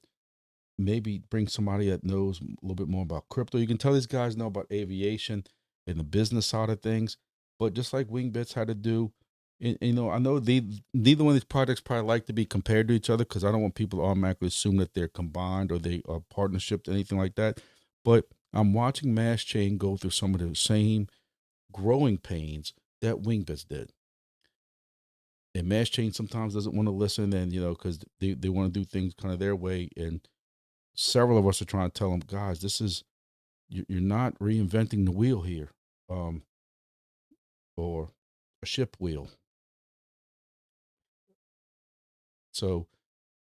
[SPEAKER 1] Maybe bring somebody that knows a little bit more about crypto. You can tell these guys know about aviation and the business side of things. But just like Wingbits had to do, and, I know neither one of these projects probably like to be compared to each other, because I don't want people to automatically assume that they're combined or they are partnership, anything like that. But I'm watching Mastchain go through some of the same growing pains that Wingbits did. And Mastchain sometimes doesn't want to listen, and because they want to do things kind of their way. And several of us are trying to tell them, guys, this is, you're not reinventing the wheel here, or a ship wheel. So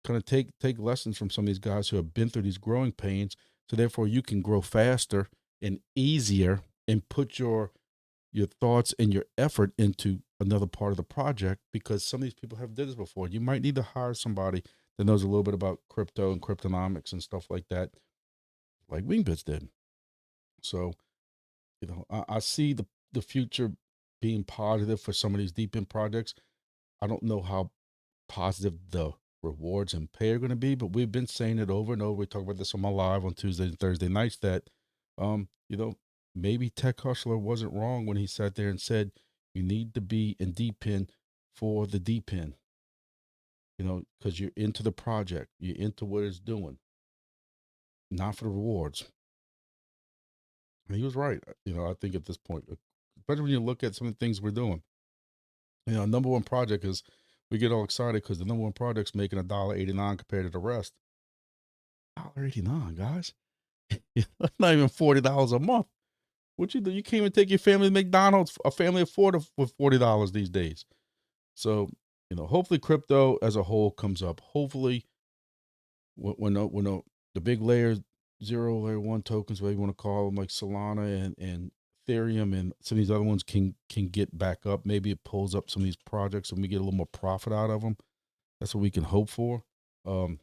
[SPEAKER 1] kind of take lessons from some of these guys who have been through these growing pains, so therefore you can grow faster and easier and put your thoughts and your effort into another part of the project, because some of these people have did this before. You might need to hire somebody that knows a little bit about crypto and cryptonomics and stuff like that, like Wingbits did. So I see the future being positive for some of these DePin projects. I don't know how positive the rewards and pay are going to be, but we've been saying it over and over. We talk about this on my live on Tuesday and Thursday nights that, maybe Tech Hustler wasn't wrong when he sat there and said, you need to be in DePin for the DePin, because you're into the project, you're into what it's doing, not for the rewards. And he was right. I think at this point, especially when you look at some of the things we're doing, number one project is, we get all excited because the number one project's making $1.89 compared to the rest. $1.89, guys. That's not even $40 a month. What you do? You can't even take your family to McDonald's, a family of 4 for $40 these days. So, hopefully crypto as a whole comes up. Hopefully when the big layer 0, layer 1 tokens, whatever you want to call them, like Solana and Ethereum and some of these other ones can get back up. Maybe it pulls up some of these projects and we get a little more profit out of them. That's what we can hope for. I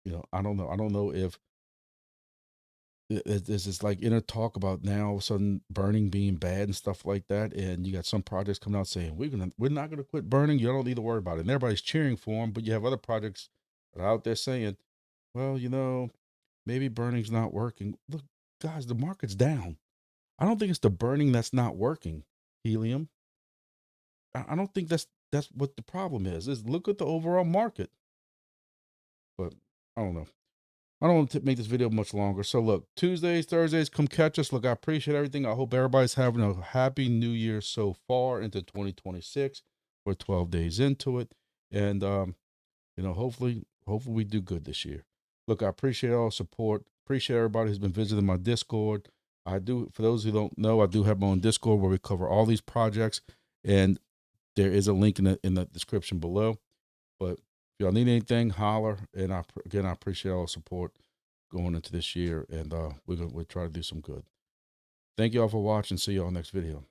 [SPEAKER 1] don't know. I don't know if there's this like inner talk about now all of a sudden burning being bad and stuff like that. And you got some projects coming out saying, we're not going to quit burning. You don't need to worry about it. And everybody's cheering for them. But you have other projects that are out there saying, well, maybe burning's not working. Look, guys, the market's down. I don't think it's the burning that's not working, Helium. I don't think that's what the problem is look at the overall market. But I don't know. I don't want to make this video much longer. So look, Tuesdays, Thursdays, come catch us. Look, I appreciate everything. I hope everybody's having a happy new year so far into 2026. We're 12 days into it. And, hopefully we do good this year. Look, I appreciate all the support. Appreciate everybody who's been visiting my Discord. I do, for those who don't know, I do have my own Discord where we cover all these projects. And there is a link in the description below. But if y'all need anything, holler. And I appreciate all the support going into this year. And we'll try to do some good. Thank y'all for watching. See y'all next video.